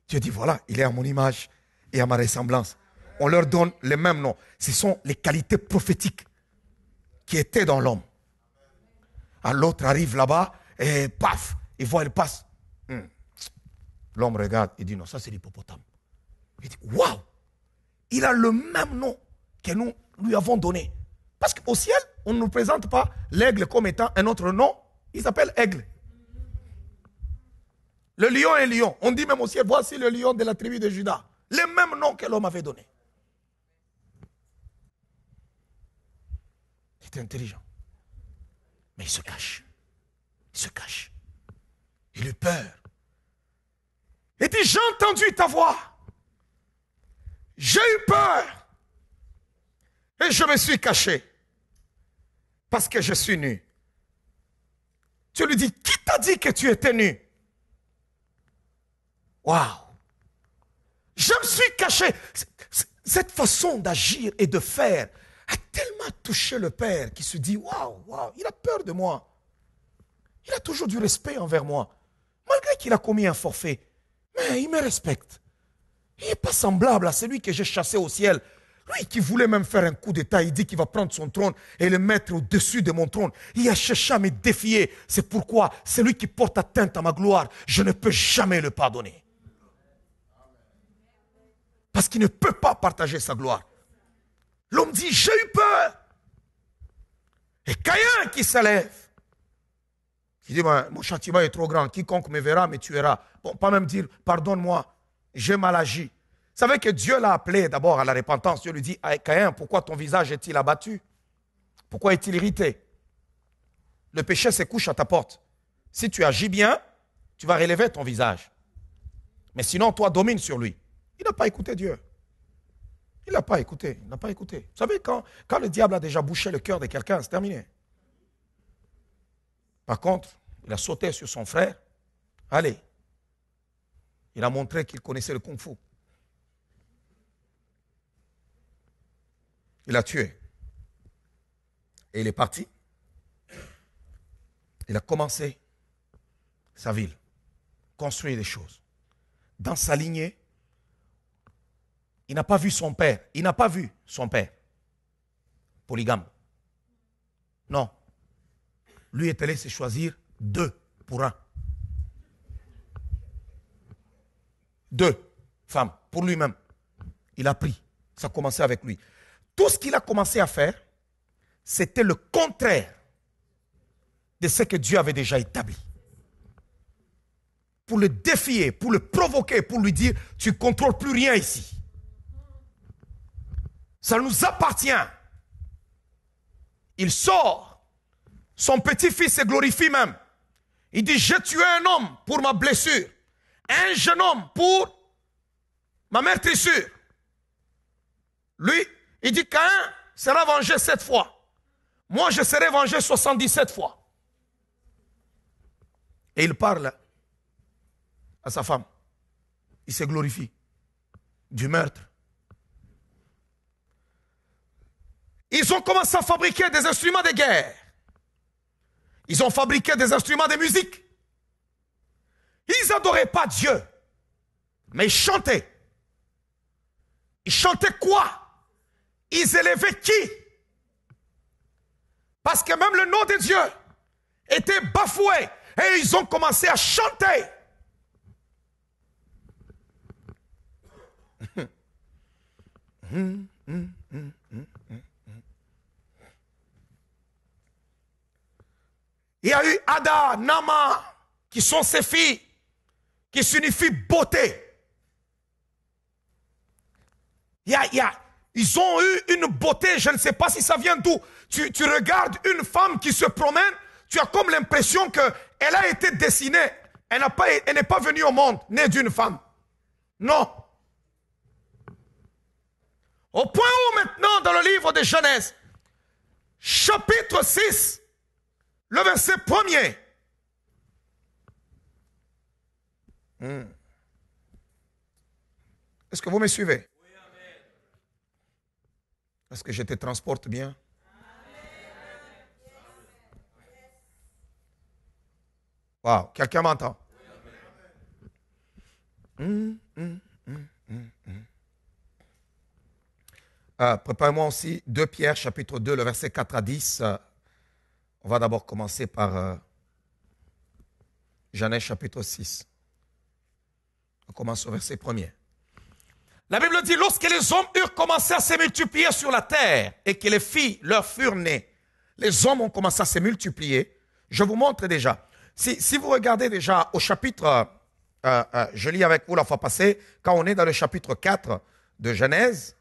Speaker 1: Dieu dit, voilà, il est à mon image et à ma ressemblance. On leur donne les mêmes noms. Ce sont les qualités prophétiques qui étaient dans l'homme. Alors l'autre arrive là-bas et paf, il voit, il passe. L'homme regarde et dit, non, ça c'est l'hippopotame. Il dit, waouh, il a le même nom que nous lui avons donné. Parce qu'au ciel, on ne nous présente pas l'aigle comme étant un autre nom. Il s'appelle aigle. Le lion est lion. On dit même au ciel, voici le lion de la tribu de Juda. Les mêmes noms que l'homme avait donnés. Il était intelligent. Mais il se cache. Il se cache. Il eut peur. Il dit, j'ai entendu ta voix. J'ai eu peur. Et je me suis caché. Parce que je suis nu. Tu lui dis, qui t'a dit que tu étais nu? Waouh! Je me suis caché. Cette façon d'agir et de faire a tellement touché le père qui se dit, waouh, il a peur de moi. Il a toujours du respect envers moi. Malgré qu'il a commis un forfait. Mais il me respecte. Il n'est pas semblable à celui que j'ai chassé au ciel. Lui qui voulait même faire un coup d'état, il dit qu'il va prendre son trône et le mettre au-dessus de mon trône. Il a cherché à me défier. C'est pourquoi celui qui porte atteinte à ma gloire, je ne peux jamais le pardonner. Parce qu'il ne peut pas partager sa gloire. L'homme dit, j'ai eu peur. Et Caïn qui s'élève. Il dit, mon châtiment est trop grand. Quiconque me verra me tuera. Bon, pas même dire, pardonne-moi, j'ai mal agi. Vous savez que Dieu l'a appelé d'abord à la repentance. Dieu lui dit, Caïn, pourquoi ton visage est-il abattu? Pourquoi est-il irrité? Le péché se couche à ta porte. Si tu agis bien, tu vas relever ton visage. Mais sinon, toi, domine sur lui. Il n'a pas écouté Dieu. Il n'a pas écouté. Il n'a pas écouté. Vous savez, quand le diable a déjà bouché le cœur de quelqu'un, c'est terminé. Par contre, il a sauté sur son frère. Allez. Il a montré qu'il connaissait le kung-fu. Il l'a tué. Et il est parti. Il a commencé sa ville. Construire des choses. Dans sa lignée, il n'a pas vu son père. Il n'a pas vu son père. Polygame. Non. Lui est allé se choisir 2 pour 1. 2 femmes pour lui-même. Il a pris. Ça a commencé avec lui. Tout ce qu'il a commencé à faire, c'était le contraire de ce que Dieu avait déjà établi. Pour le défier, pour le provoquer, pour lui dire, tu ne contrôles plus rien ici. Ça nous appartient. Il sort. Son petit-fils se glorifie même. Il dit, j'ai tué un homme pour ma blessure. Un jeune homme pour ma meurtrissure. Lui, il dit, Caïn sera vengé 7 fois. Moi, je serai vengé 77 fois. Et il parle à sa femme. Il se glorifie du meurtre. Ils ont commencé à fabriquer des instruments de guerre. Ils ont fabriqué des instruments de musique. Ils n'adoraient pas Dieu. Mais ils chantaient. Ils chantaient quoi? Ils élevaient qui? Parce que même le nom de Dieu était bafoué. Et ils ont commencé à chanter. Il y a eu Ada, Nama, qui sont ses filles, qui signifient beauté. Ils ont eu une beauté, je ne sais pas si ça vient d'où. Tu regardes une femme qui se promène, tu as comme l'impression qu'elle a été dessinée. Elle n'est pas venue au monde, née d'une femme. Non. Au point où maintenant, dans le livre de Genèse, chapitre 6, le verset 1er. Est-ce que vous me suivez? Est-ce que je te transporte bien? Wow, quelqu'un m'entend? Préparez-moi aussi 2 Pierre chapitre 2, le verset 4 à 10. On va d'abord commencer par Genèse chapitre 6. On commence au verset 1er. La Bible dit, lorsque les hommes eurent commencé à se multiplier sur la terre et que les filles leur furent nées, les hommes ont commencé à se multiplier. Je vous montre déjà. Si vous regardez déjà au chapitre, je lis avec vous la fois passée, quand on est dans le chapitre 4 de Genèse,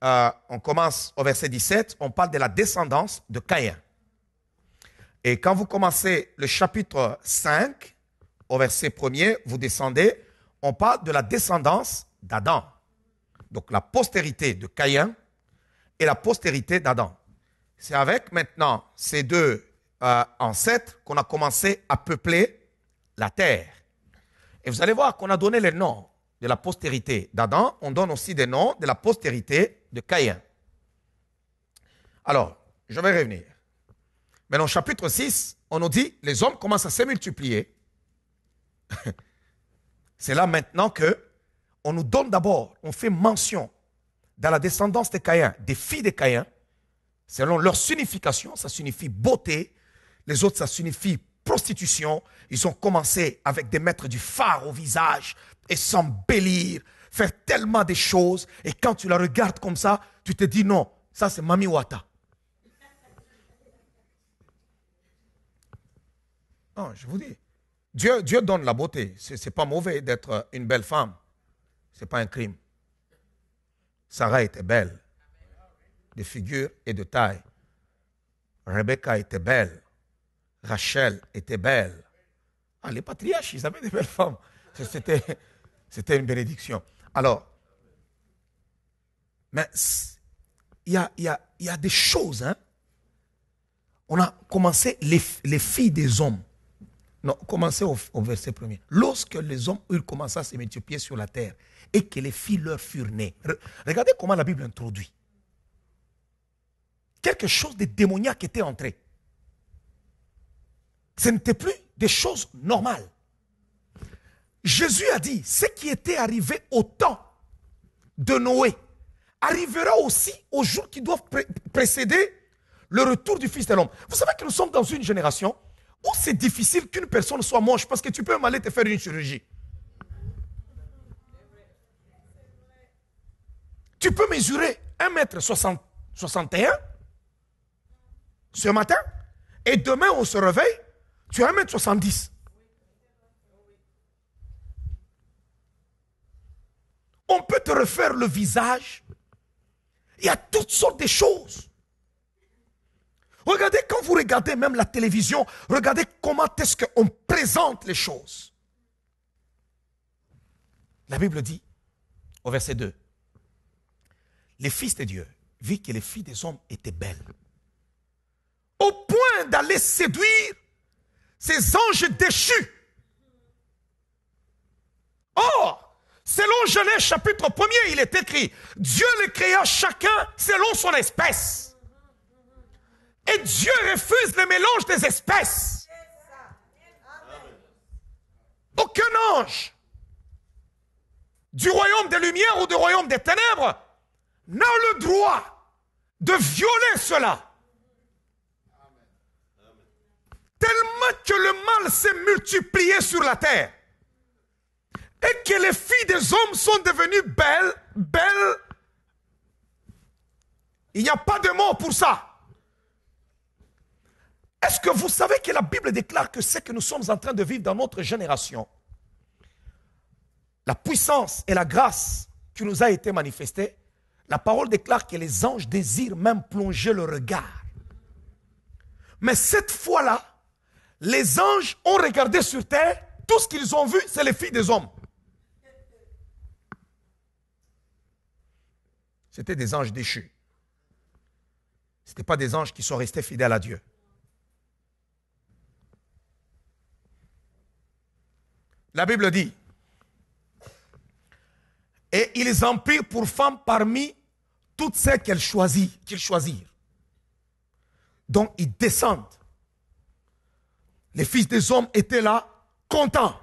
Speaker 1: on commence au verset 17, on parle de la descendance de Caïn. Et quand vous commencez le chapitre 5, au verset 1er, vous descendez, on parle de la descendance d'Adam. Donc la postérité de Caïn et la postérité d'Adam. C'est avec maintenant ces deux ancêtres qu'on a commencé à peupler la terre. Et vous allez voir qu'on a donné les noms de la postérité d'Adam, on donne aussi des noms de la postérité de Caïn. Alors, je vais revenir. Maintenant, au chapitre 6, on nous dit, les hommes commencent à se multiplier. C'est là maintenant que on nous donne d'abord, on fait mention dans la descendance de Caïn, des filles de Caïn, selon leur signification, ça signifie beauté, les autres ça signifie prostitution. Ils ont commencé avec des mettre du fard au visage et s'embellir, faire tellement de choses, et quand tu la regardes comme ça, tu te dis non, ça c'est Mami Wata. Non, je vous dis, Dieu donne la beauté. C'est pas mauvais d'être une belle femme. C'est pas un crime. Sarah était belle, de figure et de taille. Rebecca était belle. Rachel était belle. Ah, les patriarches, ils avaient des belles femmes. C'était une bénédiction. Alors, mais il y a des choses, hein. On a commencé les filles des hommes. Non, commencez au verset 1er. Lorsque les hommes eurent commencé à se multiplier sur la terre et que les filles leur furent nées. Regardez comment la Bible introduit. Quelque chose de démoniaque était entré. Ce n'était plus des choses normales. Jésus a dit, ce qui était arrivé au temps de Noé arrivera aussi aux jours qui doivent précéder le retour du Fils de l'homme. Vous savez que nous sommes dans une génération où c'est difficile qu'une personne soit moche parce que tu peux même aller te faire une chirurgie. Tu peux mesurer 1m61 ce matin et demain on se réveille, tu as 1m70. On peut te refaire le visage. Il y a toutes sortes de choses. Regardez, quand vous regardez même la télévision, regardez comment est-ce qu'on présente les choses. La Bible dit, au verset 2, les fils de Dieu virent que les filles des hommes étaient belles, au point d'aller séduire ces anges déchus. Or, selon Genèse chapitre 1er, il est écrit, Dieu les créa chacun selon son espèce. Et Dieu refuse le mélange des espèces. Aucun ange du royaume des lumières ou du royaume des ténèbres n'a le droit de violer cela. Tellement que le mal s'est multiplié sur la terre et que les filles des hommes sont devenues belles. Il n'y a pas de mot pour ça. Est-ce que vous savez que la Bible déclare que ce que nous sommes en train de vivre dans notre génération, la puissance et la grâce qui nous a été manifestée, la parole déclare que les anges désirent même plonger le regard. Mais cette fois-là, les anges ont regardé sur terre, tout ce qu'ils ont vu, c'est les filles des hommes. C'était des anges déchus. Ce n'étaient pas des anges qui sont restés fidèles à Dieu. La Bible dit, et ils en prirent pour femmes parmi toutes celles qu'ils choisirent. Donc ils descendent. Les fils des hommes étaient là, contents.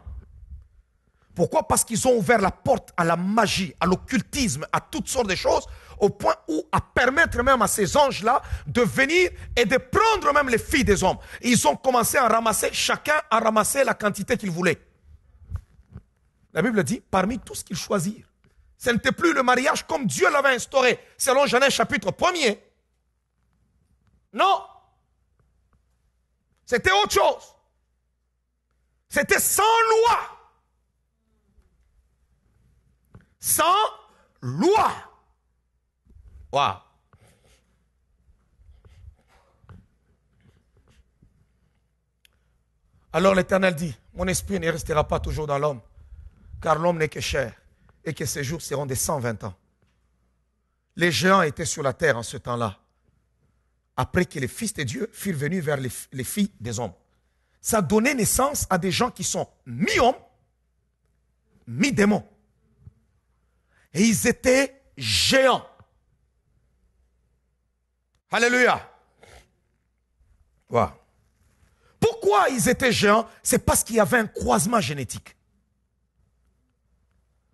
Speaker 1: Pourquoi? Parce qu'ils ont ouvert la porte à la magie, à l'occultisme, à toutes sortes de choses, au point où à permettre même à ces anges-là de venir et de prendre même les filles des hommes. Ils ont commencé à ramasser, chacun a ramassé la quantité qu'il voulait. La Bible dit, parmi tout ce qu'ils choisirent. Ce n'était plus le mariage comme Dieu l'avait instauré, selon Genèse chapitre 1er. Non. C'était autre chose. C'était sans loi. Sans loi. Waouh. Alors l'Éternel dit, mon esprit ne restera pas toujours dans l'homme, car l'homme n'est que chair, et que ses jours seront des 120 ans. Les géants étaient sur la terre en ce temps-là, après que les fils de Dieu furent venus vers les filles des hommes. Ça donnait naissance à des gens qui sont mi-hommes, mi-démons. Et ils étaient géants. Alléluia. Wow. Pourquoi ils étaient géants? C'est parce qu'il y avait un croisement génétique.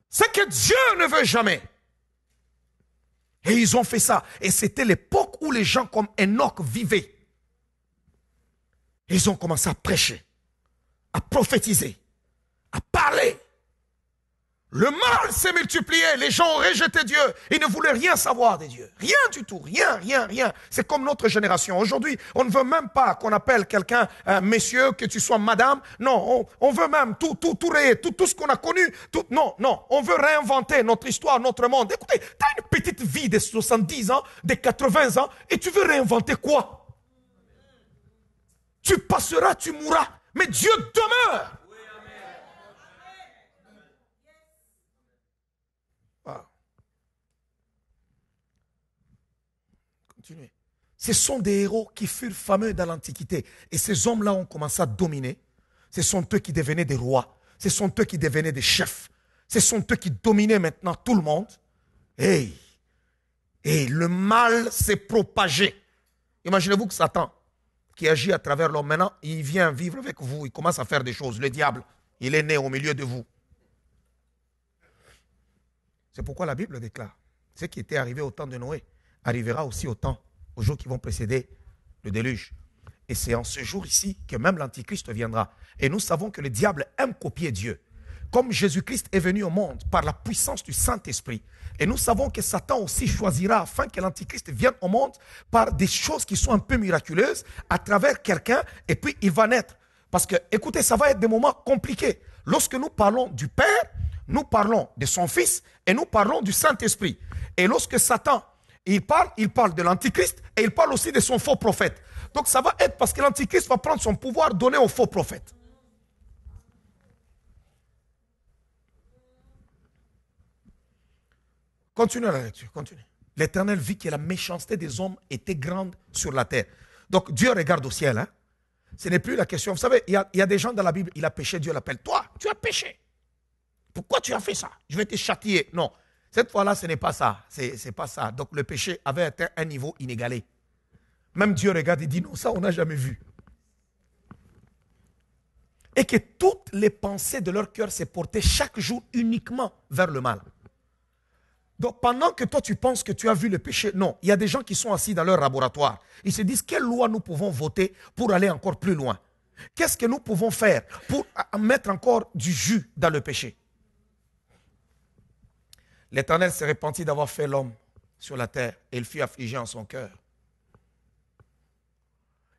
Speaker 1: C'est que Dieu ne veut jamais. Et ils ont fait ça. Et c'était l'époque où les gens comme Enoch vivaient. Ils ont commencé à prêcher, à prophétiser, à parler. Le mal s'est multiplié, les gens ont rejeté Dieu, ils ne voulaient rien savoir de Dieu. Rien du tout, rien. C'est comme notre génération. Aujourd'hui, on ne veut même pas qu'on appelle quelqu'un messieurs, que tu sois madame. Non, on veut même tout ce qu'on a connu. Non, on veut réinventer notre histoire, notre monde. Écoutez, tu as une petite vie de 70 ans, de 80 ans, et tu veux réinventer quoi? Tu passeras, tu mourras, mais Dieu demeure. Continuez. Ce sont des héros qui furent fameux dans l'Antiquité. Et ces hommes-là ont commencé à dominer. Ce sont eux qui devenaient des rois. Ce sont eux qui devenaient des chefs. Ce sont eux qui dominaient maintenant tout le monde. Et le mal s'est propagé. Imaginez-vous que Satan, qui agit à travers l'homme, maintenant, il vient vivre avec vous. Il commence à faire des choses. Le diable, il est né au milieu de vous. C'est pourquoi la Bible déclare, ce qui était arrivé au temps de Noé arrivera aussi au temps, aux jours qui vont précéder le déluge. Et c'est en ce jour ici que même l'Antichrist viendra. Et nous savons que le diable aime copier Dieu. Comme Jésus-Christ est venu au monde par la puissance du Saint-Esprit. Et nous savons que Satan aussi choisira afin que l'Antichrist vienne au monde par des choses qui sont un peu miraculeuses à travers quelqu'un et puis il va naître. Parce que, écoutez, ça va être des moments compliqués. Lorsque nous parlons du Père, nous parlons de son Fils et nous parlons du Saint-Esprit. Et lorsque Satan il parle de l'Antichrist et il parle aussi de son faux prophète. Donc ça va être parce que l'Antichrist va prendre son pouvoir donné au faux prophète. Continuez la lecture, continuez. L'Éternel vit que la méchanceté des hommes était grande sur la terre. Donc Dieu regarde au ciel. Hein? Ce n'est plus la question. Vous savez, il y a des gens dans la Bible, il a péché, Dieu l'appelle. Toi, tu as péché. Pourquoi tu as fait ça? Je vais te châtier. Non. Cette fois-là, ce n'est pas ça. C'est pas ça. Donc le péché avait atteint un niveau inégalé. Même Dieu regarde et dit non, ça on n'a jamais vu. Et que toutes les pensées de leur cœur s'est portées chaque jour uniquement vers le mal. Donc pendant que toi tu penses que tu as vu le péché, non, il y a des gens qui sont assis dans leur laboratoire. Ils se disent quelle loi nous pouvons voter pour aller encore plus loin. Qu'est-ce que nous pouvons faire pour mettre encore du jus dans le péché? L'Éternel s'est repenti d'avoir fait l'homme sur la terre et il fut affligé en son cœur.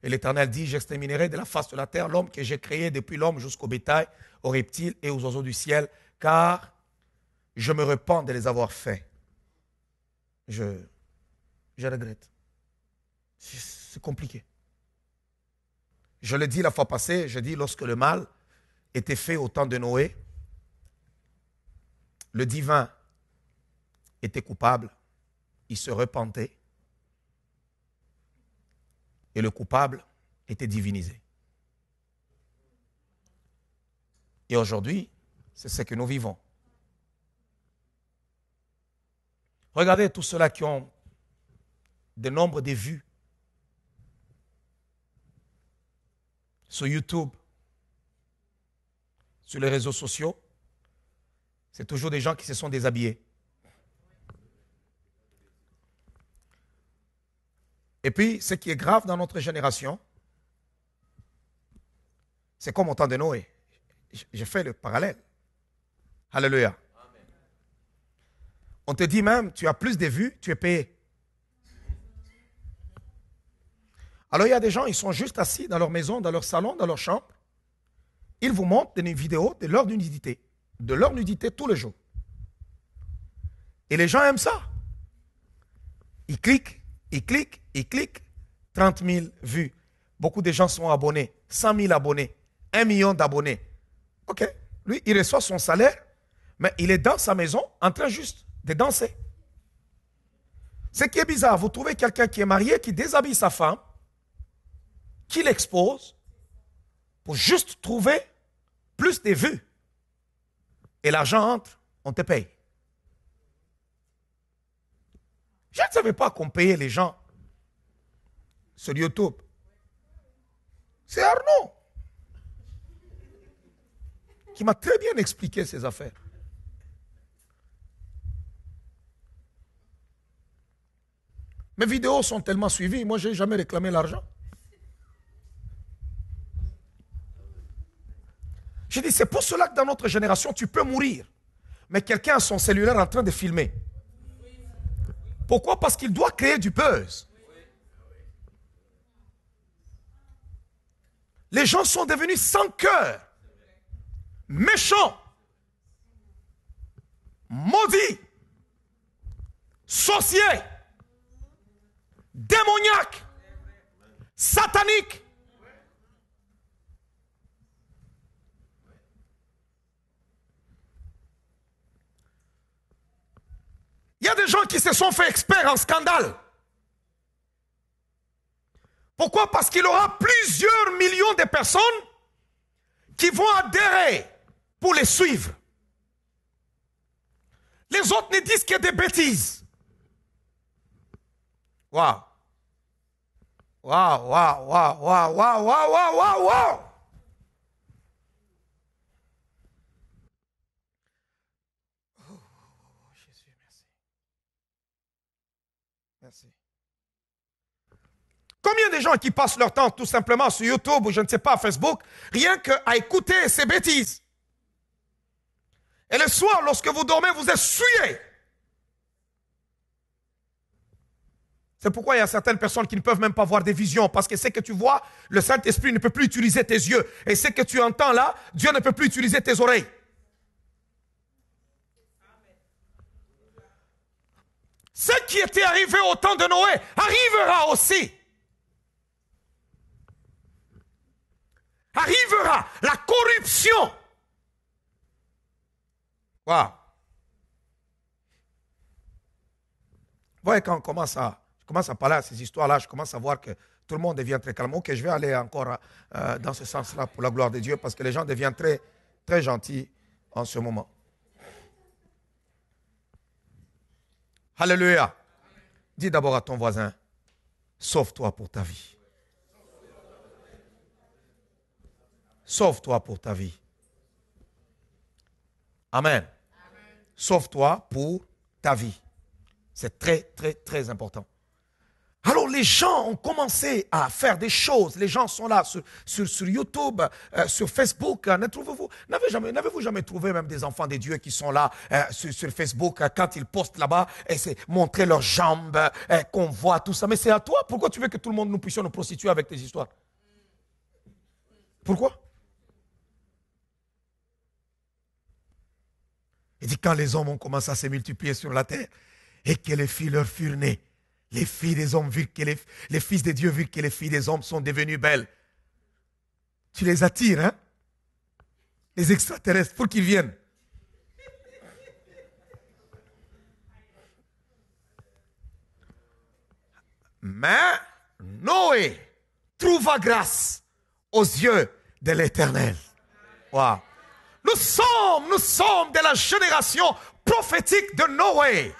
Speaker 1: Et l'Éternel dit, j'exterminerai de la face de la terre l'homme que j'ai créé depuis l'homme jusqu'au bétail, aux reptiles et aux oiseaux du ciel, car je me repens de les avoir faits. Je regrette. C'est compliqué. Je l'ai dit la fois passée, je dis lorsque le mal était fait au temps de Noé, le divin était coupable, il se repentait et le coupable était divinisé. Et aujourd'hui, c'est ce que nous vivons. Regardez tous ceux-là qui ont des nombres de vues sur YouTube, sur les réseaux sociaux. C'est toujours des gens qui se sont déshabillés. Et puis, ce qui est grave dans notre génération, c'est comme au temps de Noé. J'ai fait le parallèle. Alléluia. On te dit même, tu as plus de vues, tu es payé. Alors il y a des gens, ils sont juste assis dans leur maison, dans leur salon, dans leur chambre. Ils vous montrent des vidéos de leur nudité tous les jours. Et les gens aiment ça. Ils cliquent, ils cliquent, ils cliquent. 30 000 vues. Beaucoup de gens sont abonnés. 100 000 abonnés. 1 million d'abonnés. Ok. Lui, il reçoit son salaire, mais il est dans sa maison en train juste de danser. Ce qui est bizarre, vous trouvez quelqu'un qui est marié, qui déshabille sa femme, qui l'expose, pour juste trouver plus de vues. Et l'argent entre, on te paye. Je ne savais pas qu'on payait les gens sur YouTube. C'est Arnaud qui m'a très bien expliqué ces affaires. Mes vidéos sont tellement suivies, moi je n'ai jamais réclamé l'argent. J'ai dit, c'est pour cela que dans notre génération, tu peux mourir. Mais quelqu'un a son cellulaire en train de filmer. Pourquoi? Parce qu'il doit créer du buzz. Les gens sont devenus sans cœur, méchants, maudits, sorciers, démoniaques, sataniques. Il y a des gens qui se sont fait experts en scandale. Pourquoi? Parce qu'il y aura plusieurs millions de personnes qui vont adhérer pour les suivre. Les autres ne disent que des bêtises. Waouh! Waouh, waouh, waouh, waouh, waouh, waouh, waouh, waouh! Jésus, merci. Merci. Combien de gens qui passent leur temps tout simplement sur YouTube ou je ne sais pas, Facebook, rien qu'à écouter ces bêtises. Et le soir, lorsque vous dormez, vous êtes souillés. C'est pourquoi il y a certaines personnes qui ne peuvent même pas voir des visions, parce que ce que tu vois, le Saint-Esprit ne peut plus utiliser tes yeux. Et ce que tu entends là, Dieu ne peut plus utiliser tes oreilles. Ce qui était arrivé au temps de Noé arrivera aussi. Arrivera la corruption. Waouh. Vous voyez, quand je commence à parler à ces histoires-là, je commence à voir que tout le monde devient très calme. Ok, je vais aller encore dans ce sens-là pour la gloire de Dieu, parce que les gens deviennent très, très gentils en ce moment. Alléluia. Dis d'abord à ton voisin, sauve-toi pour ta vie. Sauve-toi pour ta vie. Amen. Sauve-toi pour ta vie. C'est très, très, très important. Alors les gens ont commencé à faire des choses. Les gens sont là sur YouTube, sur Facebook. N'avez-vous jamais trouvé même des enfants de Dieu qui sont là sur Facebook quand ils postent là-bas et c'est montrer leurs jambes, qu'on voit tout ça. Mais c'est à toi. Pourquoi tu veux que tout le monde nous puissions nous prostituer avec tes histoires? Pourquoi? Il dit quand les hommes ont commencé à se multiplier sur la terre et que les filles leur furent nées, les filles des hommes virent que les fils de Dieu virent que les filles des hommes sont devenues belles. Tu les attires, hein? Les extraterrestres, pour qu'ils viennent. Mais Noé trouva grâce aux yeux de l'Éternel. Wow. Nous sommes de la génération prophétique de Noé.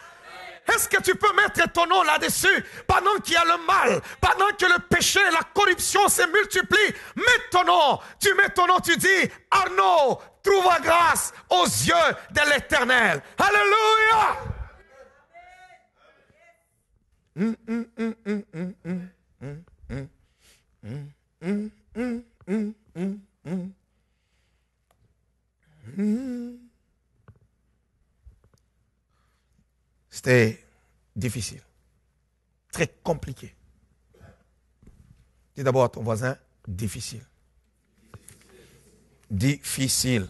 Speaker 1: Est-ce que tu peux mettre ton nom là-dessus pendant qu'il y a le mal, pendant que le péché, la corruption se multiplient? Mets ton nom, tu mets ton nom, tu dis Arnaud, trouve grâce aux yeux de l'Éternel. Alléluia! C'était difficile, très compliqué. Dis d'abord à ton voisin, difficile. Difficile.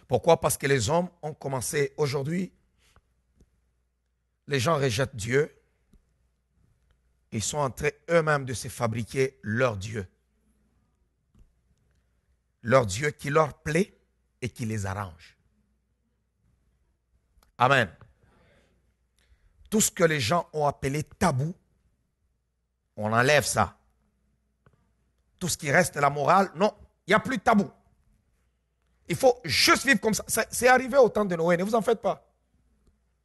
Speaker 1: Pourquoi? Parce que les hommes ont commencé aujourd'hui, les gens rejettent Dieu. Ils sont en train eux-mêmes de se fabriquer leur Dieu. Leur Dieu qui leur plaît et qui les arrange. Amen. Tout ce que les gens ont appelé tabou, on enlève ça. Tout ce qui reste la morale, non, il n'y a plus de tabou. Il faut juste vivre comme ça. C'est arrivé au temps de Noé, ne vous en faites pas.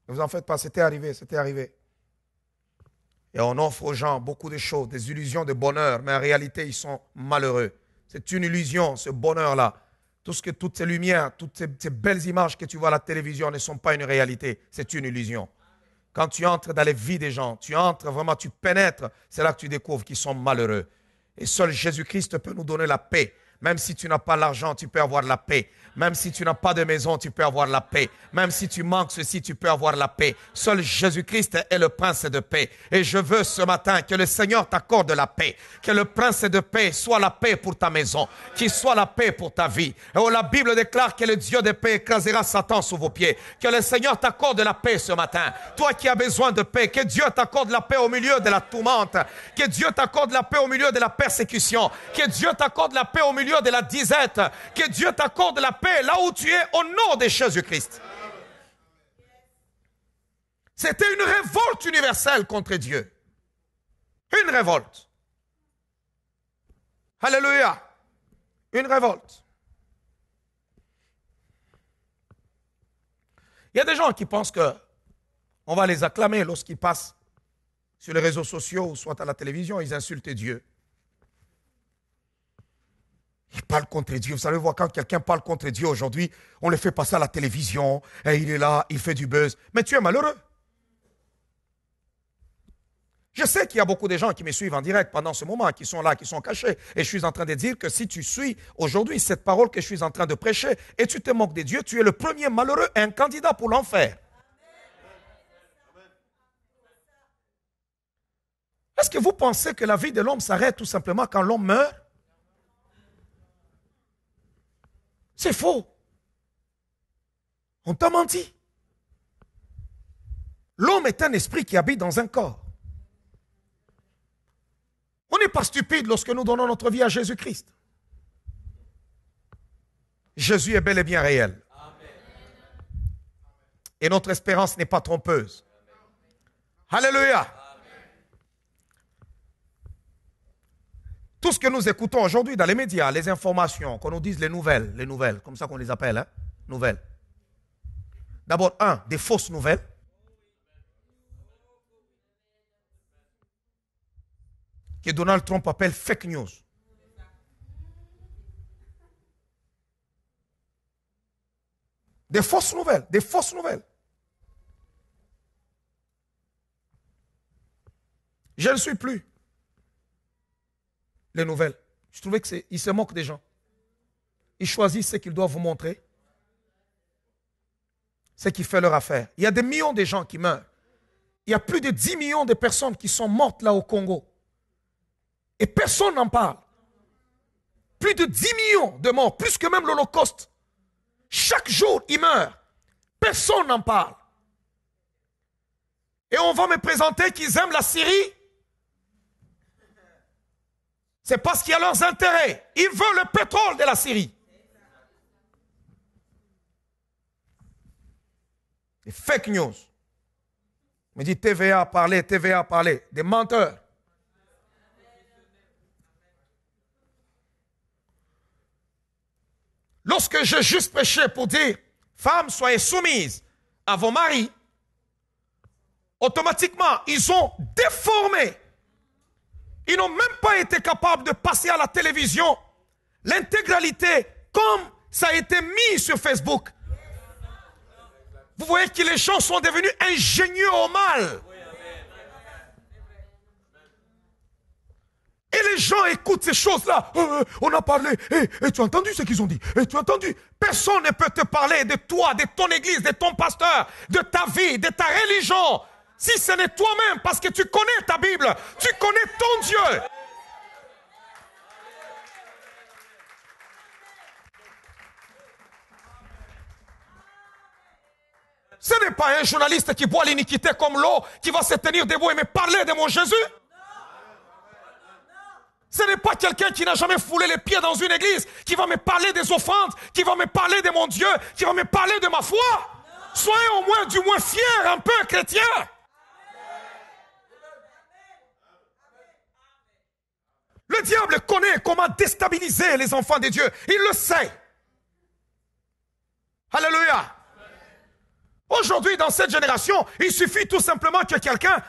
Speaker 1: Ne vous en faites pas, c'était arrivé, c'était arrivé. Et on offre aux gens beaucoup de choses, des illusions de bonheur, mais en réalité, ils sont malheureux. C'est une illusion, ce bonheur-là. Toutes ces lumières, toutes ces belles images que tu vois à la télévision ne sont pas une réalité, c'est une illusion. Quand tu entres dans les vies des gens, tu entres vraiment, tu pénètres, c'est là que tu découvres qu'ils sont malheureux. Et seul Jésus-Christ peut nous donner la paix. Même si tu n'as pas l'argent, tu peux avoir la paix. Même si tu n'as pas de maison, tu peux avoir la paix. Même si tu manques ceci, tu peux avoir la paix. Seul Jésus-Christ est le prince de paix. Et je veux ce matin que le Seigneur t'accorde la paix. Que le prince de paix soit la paix pour ta maison. Qu'il soit la paix pour ta vie. Et la Bible déclare que le Dieu de paix écrasera Satan sous vos pieds. Que le Seigneur t'accorde la paix ce matin. Toi qui as besoin de paix, que Dieu t'accorde la paix au milieu de la tourmente. Que Dieu t'accorde la paix au milieu de la persécution. Que Dieu t'accorde la paix au milieu de la disette. Que Dieu t'accorde la paix là où tu es au nom de Jésus-Christ. C'était une révolte universelle contre Dieu. Une révolte. Alléluia. Une révolte. Il y a des gens qui pensent que on va les acclamer lorsqu'ils passent sur les réseaux sociaux ou soit à la télévision, ils insultent Dieu. Ils parlent contre Dieu. Vous savez voir, quand quelqu'un parle contre Dieu aujourd'hui, on le fait passer à la télévision, et il est là, il fait du buzz. Mais tu es malheureux. Je sais qu'il y a beaucoup de gens qui me suivent en direct pendant ce moment, qui sont là, qui sont cachés. Et je suis en train de dire que si tu suis aujourd'hui cette parole que je suis en train de prêcher, et tu te moques de Dieu, tu es le premier malheureux et un candidat pour l'enfer. Est-ce que vous pensez que la vie de l'homme s'arrête tout simplement quand l'homme meurt? C'est faux. On t'a menti. L'homme est un esprit qui habite dans un corps. On n'est pas stupide lorsque nous donnons notre vie à Jésus-Christ. Jésus est bel et bien réel. Et notre espérance n'est pas trompeuse. Alléluia. Tout ce que nous écoutons aujourd'hui dans les médias, les informations, qu'on nous dise les nouvelles, comme ça qu'on les appelle, hein, nouvelles. D'abord, des fausses nouvelles. Que Donald Trump appelle fake news. Des fausses nouvelles, des fausses nouvelles. Je ne suis plus les nouvelles. Je trouvais qu'ils se moquent des gens. Ils choisissent ce qu'ils doivent vous montrer. Ce qui fait leur affaire. Il y a des millions de gens qui meurent. Il y a plus de 10 millions de personnes qui sont mortes là au Congo. Et personne n'en parle. Plus de 10 millions de morts, plus que même l'Holocauste. Chaque jour, ils meurent. Personne n'en parle. Et on va me présenter qu'ils aiment la Syrie. C'est parce qu'il y a leurs intérêts. Ils veulent le pétrole de la Syrie. Des fake news. On me dit TVA a parlé, TVA a parlé. Des menteurs. Lorsque j'ai juste prêché pour dire, femmes, soyez soumises à vos maris, automatiquement, ils ont déformé. Ils n'ont même pas été capables de passer à la télévision l'intégralité comme ça a été mis sur Facebook. Vous voyez que les gens sont devenus ingénieux au mal. Et les gens écoutent ces choses-là. On a parlé. Et tu as entendu ce qu'ils ont dit? Et tu as entendu? Personne ne peut te parler de toi, de ton église, de ton pasteur, de ta vie, de ta religion. Si ce n'est toi-même, parce que tu connais ta Bible, tu connais ton Dieu. Ce n'est pas un journaliste qui boit l'iniquité comme l'eau, qui va se tenir debout et me parler de mon Jésus. Ce n'est pas quelqu'un qui n'a jamais foulé les pieds dans une église, qui va me parler des offrandes, qui va me parler de mon Dieu, qui va me parler de ma foi. Soyez au moins, du moins fiers un peu, chrétiens. Le diable connaît comment déstabiliser les enfants de Dieu. Il le sait. Alléluia. Aujourd'hui, dans cette génération, il suffit tout simplement que quelqu'un...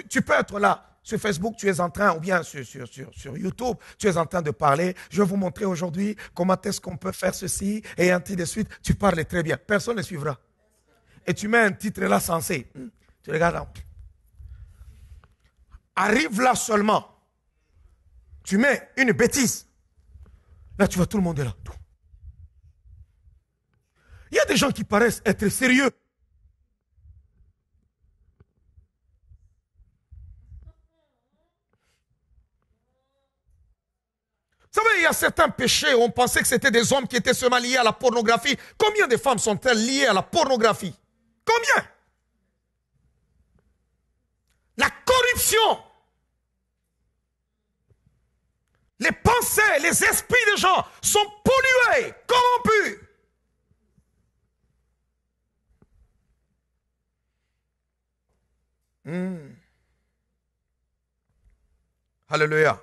Speaker 1: tu peux être là. Sur Facebook, tu es en train, ou bien sur YouTube, tu es en train de parler. Je vais vous montrer aujourd'hui comment est-ce qu'on peut faire ceci, et ainsi de suite. Tu parles très bien. Personne ne suivra. Et tu mets un titre là sensé. Tu regardes là. Arrive là seulement. Tu mets une bêtise. Là, tu vois, tout le monde est là. Il y a des gens qui paraissent être sérieux. Vous savez, il y a certains péchés où on pensait que c'était des hommes qui étaient seulement liés à la pornographie. Combien de femmes sont-elles liées à la pornographie? Combien? La corruption. Les pensées, les esprits des gens sont pollués, corrompus. Alléluia.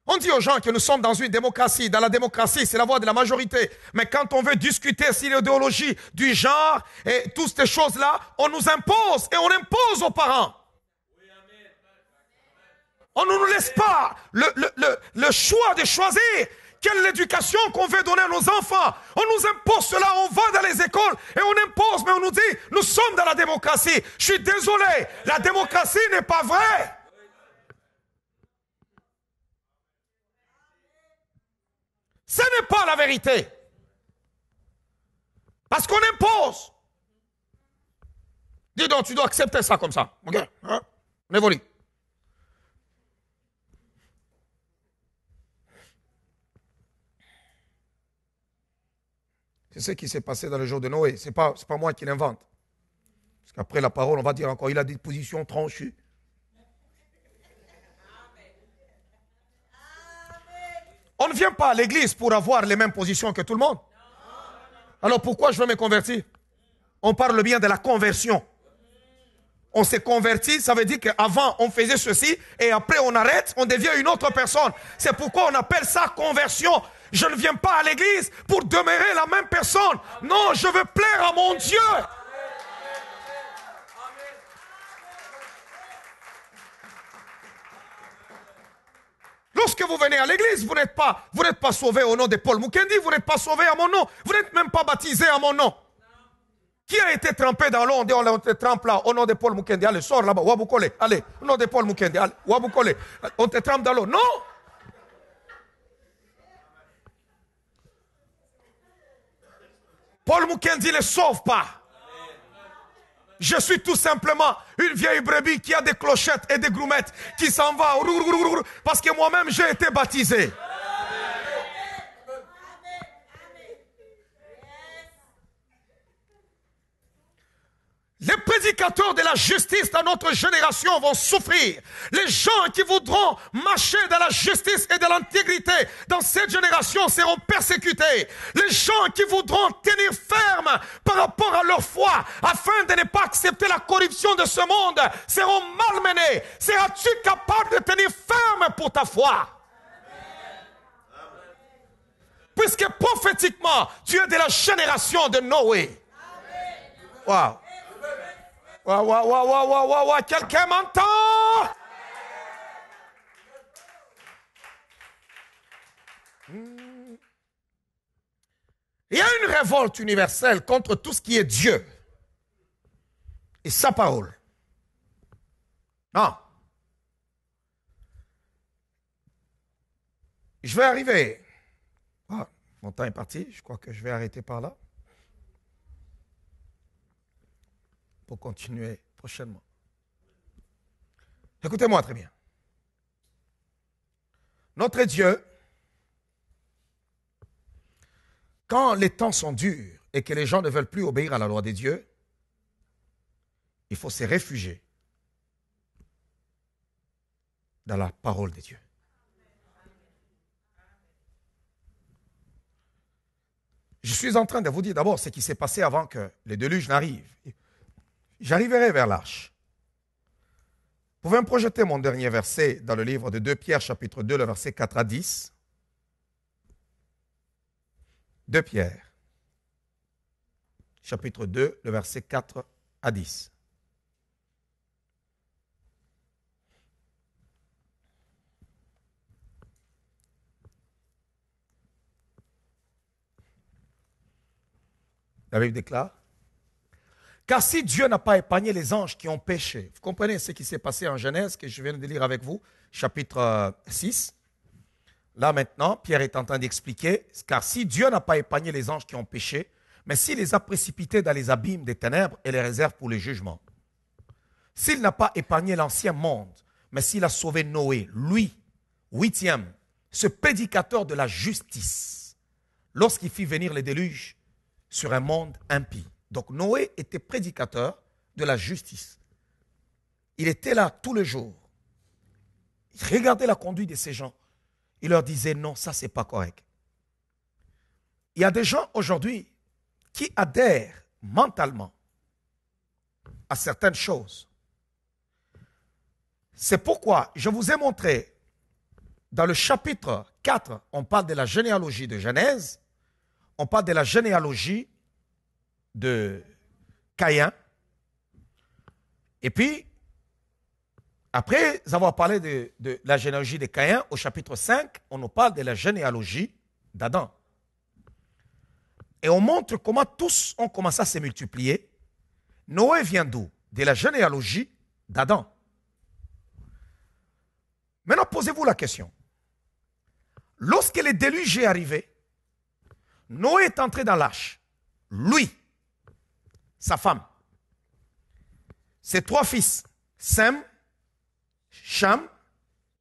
Speaker 1: On dit aux gens que nous sommes dans une démocratie. Dans la démocratie, c'est la voix de la majorité. Mais quand on veut discuter sur l'idéologie du genre et toutes ces choses-là, on nous impose et on impose aux parents. On ne nous laisse pas le choix de choisir quelle est l'éducation qu'on veut donner à nos enfants. On nous impose cela, on va dans les écoles et on impose, mais on nous dit, nous sommes dans la démocratie. Je suis désolé, la démocratie n'est pas vraie. Ce n'est pas la vérité. Parce qu'on impose. Dis donc, tu dois accepter ça comme ça. Ok, hein? On évolue. C'est ce qui s'est passé dans le jour de Noé. Ce n'est pas moi qui l'invente. Parce qu'après la parole, on va dire encore, il a des positions tranchues. On ne vient pas à l'église pour avoir les mêmes positions que tout le monde. Alors pourquoi je veux me convertir? On parle bien de la conversion. On s'est converti, ça veut dire qu'avant on faisait ceci et après on arrête, on devient une autre personne. C'est pourquoi on appelle ça conversion. Je ne viens pas à l'église pour demeurer la même personne. Non, je veux plaire à mon Dieu. Lorsque vous venez à l'église, vous n'êtes pas sauvé au nom de Paul Mukendi, vous n'êtes pas sauvé à mon nom, vous n'êtes même pas baptisé à mon nom. Qui a été trempé dans l'eau? On te trempe là, au nom de Paul Mukendi. Allez, sors là-bas, Waboukole. Allez, au nom de Paul Mukendi. Allez, Waboukole. On te trempe dans l'eau. Non! Paul Mukendi ne sauve pas. Je suis tout simplement une vieille brebis qui a des clochettes et des groumettes qui s'en va parce que moi-même j'ai été baptisé. Les prédicateurs de la justice dans notre génération vont souffrir. Les gens qui voudront marcher dans la justice et de l'intégrité dans cette génération seront persécutés. Les gens qui voudront tenir ferme par rapport à leur foi afin de ne pas accepter la corruption de ce monde seront malmenés. Seras-tu capable de tenir ferme pour ta foi? Puisque prophétiquement, tu es de la génération de Noé. Waouh. Waouh, waouh, waouh, waouh, waouh, waouh, waouh. Quelqu'un m'entend? Il y a une révolte universelle contre tout ce qui est Dieu et sa parole. Non. Je vais arriver. Ah, mon temps est parti. Je crois que je vais arrêter par là. Pour continuer prochainement. Écoutez-moi très bien. Notre Dieu, quand les temps sont durs et que les gens ne veulent plus obéir à la loi de Dieu, il faut se réfugier dans la parole de Dieu. Je suis en train de vous dire d'abord ce qui s'est passé avant que le déluge n'arrive. J'arriverai vers l'arche. Vous pouvez me projeter mon dernier verset dans le livre de 2 Pierre, chapitre 2, le verset 4 à 10. 2 Pierre, chapitre 2, le verset 4 à 10. La Bible déclare: car si Dieu n'a pas épargné les anges qui ont péché, vous comprenez ce qui s'est passé en Genèse que je viens de lire avec vous, chapitre 6. Là maintenant, Pierre est en train d'expliquer, car si Dieu n'a pas épargné les anges qui ont péché, mais s'il les a précipités dans les abîmes des ténèbres et les réserve pour le jugement. S'il n'a pas épargné l'ancien monde, mais s'il a sauvé Noé, lui, 8e, ce prédicateur de la justice, lorsqu'il fit venir le déluge sur un monde impie. Donc Noé était prédicateur de la justice. Il était là tous les jours. Il regardait la conduite de ces gens. Il leur disait non, ça c'est pas correct. Il y a des gens aujourd'hui qui adhèrent mentalement à certaines choses. C'est pourquoi je vous ai montré dans le chapitre 4, on parle de la généalogie de Genèse, on parle de la généalogie de Caïn. Et puis, après avoir parlé de la généalogie de Caïn, au chapitre 5, on nous parle de la généalogie d'Adam. Et on montre comment tous ont commencé à se multiplier. Noé vient d'où? De la généalogie d'Adam. Maintenant, posez-vous la question. Lorsque le déluge est arrivé, Noé est entré dans l'arche. Lui, sa femme, ses 3 fils, Sem, Cham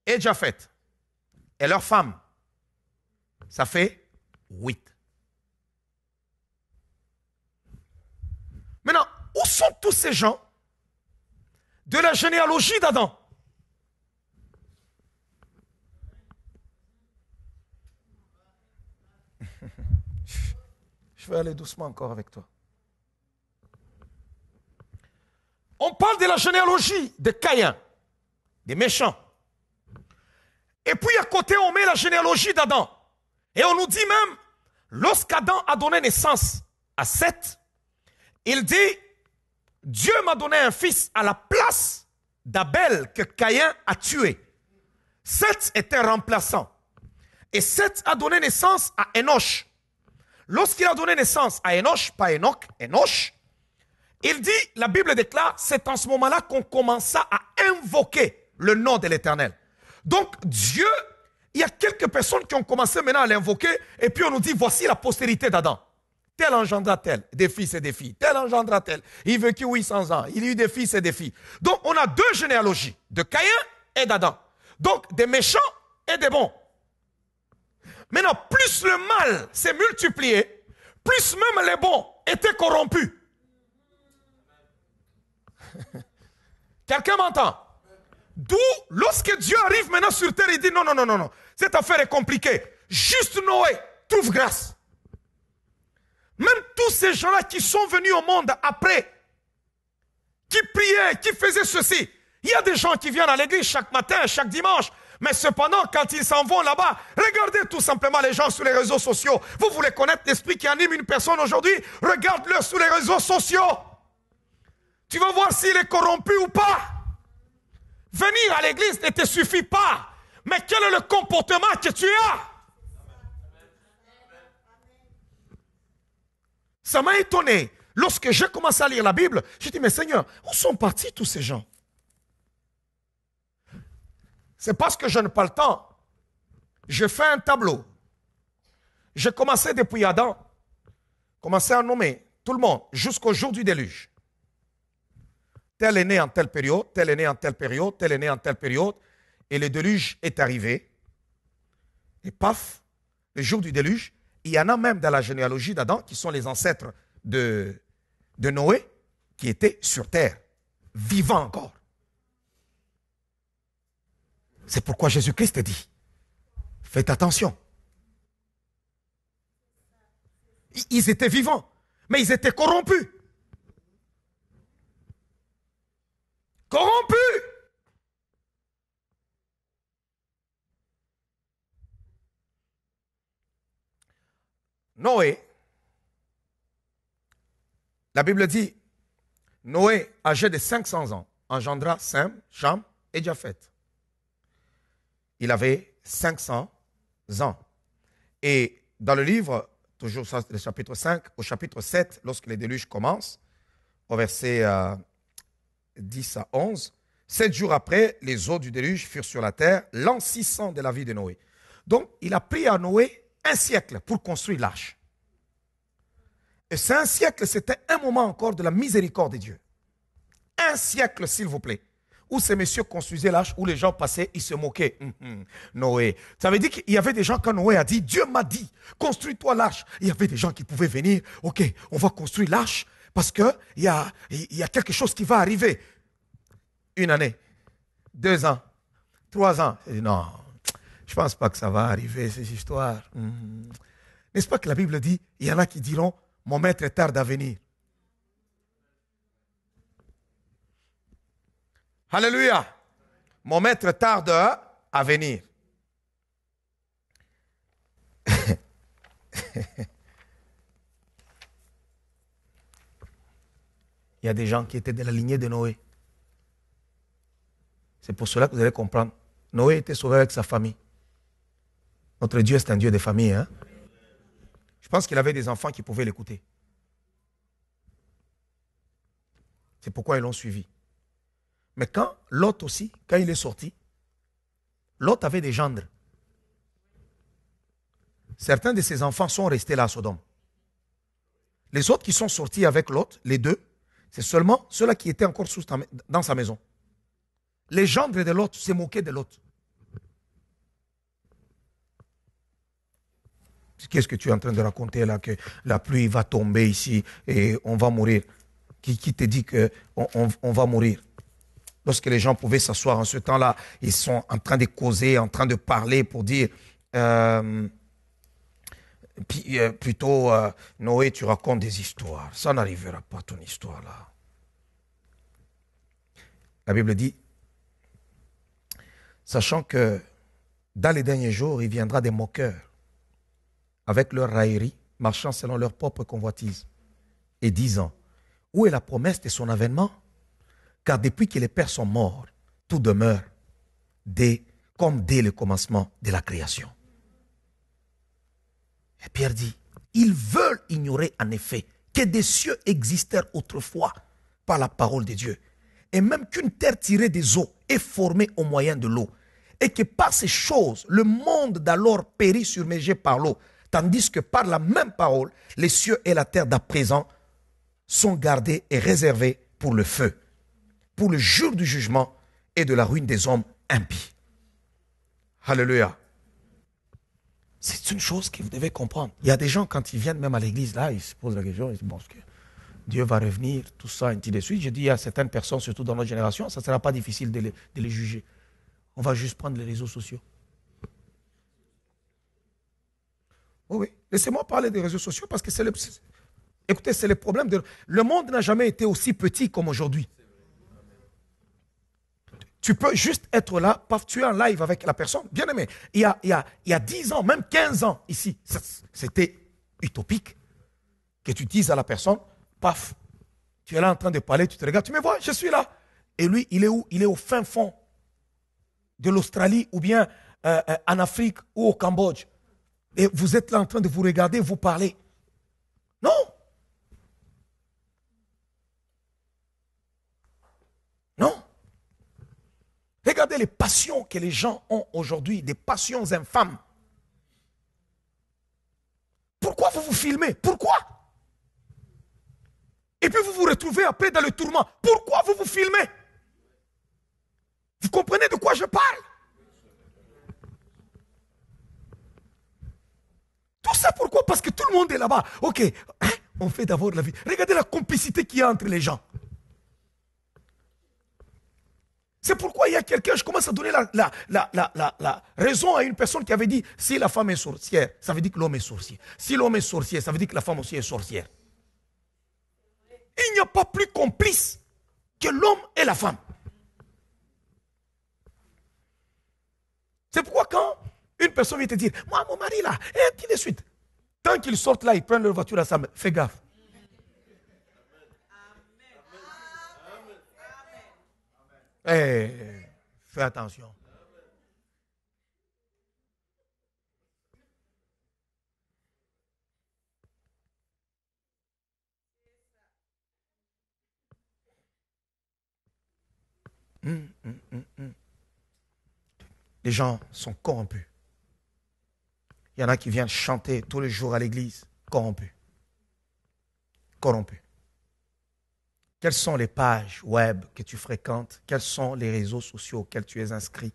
Speaker 1: et Japhet, et leurs femmes. Ça fait 8. Maintenant, où sont tous ces gens de la généalogie d'Adam? Je vais aller doucement encore avec toi. On parle de la généalogie de Caïn, des méchants. Et puis à côté, on met la généalogie d'Adam. Et on nous dit même, lorsqu'Adam a donné naissance à Seth, il dit, Dieu m'a donné un fils à la place d'Abel que Caïn a tué. Seth était remplaçant. Et Seth a donné naissance à Enoch. Lorsqu'il a donné naissance à Enoch, pas Enoch, Enoch, il dit, la Bible déclare, c'est en ce moment-là qu'on commença à invoquer le nom de l'Éternel. Donc Dieu, il y a quelques personnes qui ont commencé maintenant à l'invoquer, et puis on nous dit, voici la postérité d'Adam. Tel engendra tel, des fils et des filles. Tel engendra tel. Il vécut 800 ans. Il eut des fils et des filles. Donc on a 2 généalogies, de Caïn et d'Adam. Donc des méchants et des bons. Maintenant, plus le mal s'est multiplié, plus même les bons étaient corrompus. Quelqu'un m'entend? D'où, lorsque Dieu arrive maintenant sur terre, il dit non, non, non, non, non. Cette affaire est compliquée. Juste Noé trouve grâce. Même tous ces gens-là qui sont venus au monde après, qui priaient, qui faisaient ceci. Il y a des gens qui viennent à l'église chaque matin, chaque dimanche. Mais cependant, quand ils s'en vont là-bas, regardez tout simplement les gens sur les réseaux sociaux. Vous voulez connaître l'esprit qui anime une personne aujourd'hui? Regarde-le sur les réseaux sociaux. Tu vas voir s'il est corrompu ou pas. Venir à l'église ne te suffit pas. Mais quel est le comportement que tu as? Ça m'a étonné. Lorsque j'ai commencé à lire la Bible, j'ai dit, mais Seigneur, où sont partis tous ces gens? C'est parce que je n'ai pas le temps. J'ai fait un tableau. J'ai commencé depuis Adam. Commencé à nommer tout le monde jusqu'au jour du déluge. Tel est né en telle période, tel est né en telle période, tel est né en telle période. Et le déluge est arrivé. Et paf, le jour du déluge, il y en a même dans la généalogie d'Adam qui sont les ancêtres de Noé qui étaient sur terre, vivants encore. C'est pourquoi Jésus-Christ dit, faites attention. Ils étaient vivants, mais ils étaient corrompus. Corrompus. Noé, la Bible dit, Noé, âgé de 500 ans, engendra Sem, Cham et Japheth. Il avait 500 ans. Et dans le livre, toujours ça, le chapitre 5, au chapitre 7, lorsque les déluges commencent, au verset 10 à 11, 7 jours après, les eaux du déluge furent sur la terre, l'an 600 de la vie de Noé. Donc, il a pris à Noé un siècle pour construire l'arche. Et c'est un siècle, c'était un moment encore de la miséricorde de Dieu. Un siècle, s'il vous plaît, où ces messieurs construisaient l'arche, où les gens passaient, ils se moquaient. Noé. Ça veut dire qu'il y avait des gens, quand Noé a dit, Dieu m'a dit, construis-toi l'arche. Il y avait des gens qui pouvaient venir, ok, on va construire l'arche, parce qu'il y a quelque chose qui va arriver. 1 année, 2 ans, 3 ans. Il dit, non, je ne pense pas que ça va arriver, ces histoires. N'est-ce pas que la Bible dit, il y en a qui diront, mon maître tarde à venir. Alléluia. Mon maître tarde à venir. Il y a des gens qui étaient de la lignée de Noé. C'est pour cela que vous allez comprendre. Noé était sauvé avec sa famille. Notre Dieu, c'est un Dieu de famille. Hein? Je pense qu'il avait des enfants qui pouvaient l'écouter. C'est pourquoi ils l'ont suivi. Mais quand Lot aussi, quand il est sorti, Lot avait des gendres. Certains de ses enfants sont restés là à Sodome. Les autres qui sont sortis avec Lot, les deux, c'est seulement ceux-là qui étaient encore dans sa maison. Les gendres de Lot se moquaient de Lot. Qu'est-ce que tu es en train de raconter là, que la pluie va tomber ici et on va mourir? Qui te dit qu'on va mourir? Lorsque les gens pouvaient s'asseoir en ce temps-là, ils sont en train de causer, en train de parler pour dire, plutôt, Noé, tu racontes des histoires. Ça n'arrivera pas, ton histoire là. La Bible dit, sachant que dans les derniers jours, il viendra des moqueurs avec leur raillerie, marchant selon leur propre convoitise et disant, où est la promesse de son avènement? Car depuis que les pères sont morts, tout demeure comme dès le commencement de la création. Et Pierre dit, ils veulent ignorer en effet que des cieux existèrent autrefois par la parole de Dieu, et même qu'une terre tirée des eaux est formée au moyen de l'eau, et que par ces choses, le monde d'alors périt submergé par l'eau, tandis que par la même parole, les cieux et la terre d'à présent sont gardés et réservés pour le feu, pour le jour du jugement et de la ruine des hommes impies. Alléluia. C'est une chose que vous devez comprendre. Il y a des gens, quand ils viennent même à l'église, là, ils se posent la question, ils disent, bon, est-ce que Dieu va revenir, tout ça, ainsi de suite. Je dis, il y a certaines personnes, surtout dans notre génération, ça ne sera pas difficile de les juger. On va juste prendre les réseaux sociaux. Oui, laissez-moi parler des réseaux sociaux parce que écoutez, c'est le problème. Le monde n'a jamais été aussi petit comme aujourd'hui. Tu peux juste être là, paf, tu es en live avec la personne. Bien aimé, il y a 10 ans, même 15 ans ici, c'était utopique que tu dises à la personne, paf, Tu es là en train de parler, tu te regardes, tu me vois, je suis là. Et lui, il est où? Il est au fin fond de l'Australie ou bien en Afrique ou au Cambodge. Et vous êtes là en train de vous regarder, vous parler. Non. Non. Regardez les passions que les gens ont aujourd'hui, des passions infâmes. Pourquoi vous vous filmez? Pourquoi? Et puis vous vous retrouvez après dans le tourment. Pourquoi vous vous filmez? Vous comprenez de quoi je parle? Tout ça pourquoi? Parce que tout le monde est là-bas. Ok, hein? On fait d'abord la vie. Regardez la complicité qu'il y a entre les gens. C'est pourquoi il y a quelqu'un, je commence à donner la raison à une personne qui avait dit, si la femme est sorcière, ça veut dire que l'homme est sorcier. Si l'homme est sorcier, ça veut dire que la femme aussi est sorcière. Il n'y a pas plus complice que l'homme et la femme. C'est pourquoi quand une personne vient te dire, moi, mon mari là, et ainsi de suite. Tant qu'ils sortent là, ils prennent leur voiture ensemble. Fais gaffe. Eh, fais attention. Les gens sont corrompus. Il y en a qui viennent chanter tous les jours à l'église, corrompus. Corrompus. Quelles sont les pages web que tu fréquentes? Quels sont les réseaux sociaux auxquels tu es inscrit?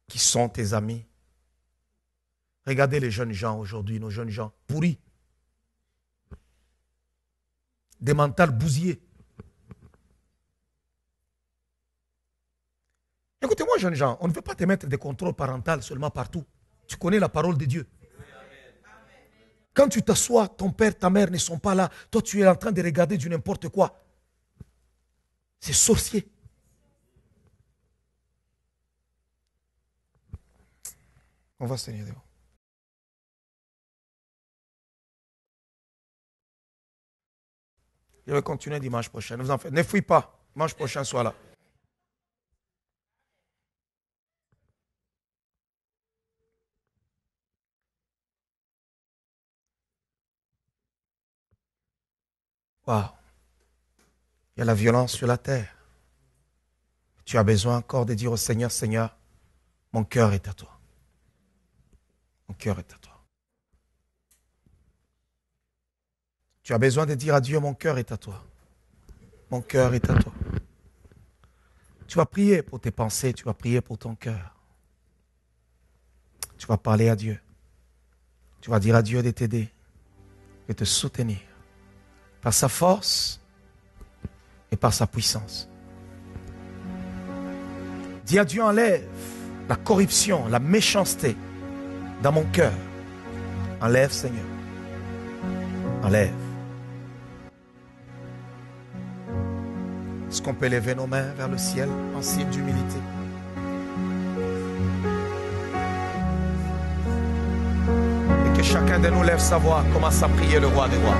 Speaker 1: Qui sont tes amis? Regardez les jeunes gens aujourd'hui, nos jeunes gens pourris. Des mentales bousillés. Écoutez-moi, jeunes gens, on ne veut pas te mettre des contrôles parentaux seulement partout. Tu connais la parole de Dieu. Quand tu t'assois, ton père, ta mère ne sont pas là. Toi, tu es en train de regarder du n'importe quoi. C'est sorcier. On va se tenir devant. Je vais continuer dimanche prochain. Ne vous en faites. Ne fouille pas. Dimanche prochain, sois là. Waouh. Il y a la violence sur la terre. Tu as besoin encore de dire au Seigneur, Seigneur, mon cœur est à toi. Mon cœur est à toi. Tu as besoin de dire à Dieu, mon cœur est à toi. Mon cœur est à toi. Tu vas prier pour tes pensées, tu vas prier pour ton cœur. Tu vas parler à Dieu. Tu vas dire à Dieu de t'aider, de te soutenir par sa force et par sa puissance. Dis à Dieu, enlève la corruption, la méchanceté dans mon cœur. Enlève, Seigneur. Enlève. Est-ce qu'on peut lever nos mains vers le ciel en signe d'humilité? Et que chacun de nous lève sa voix, commence à prier le roi des rois.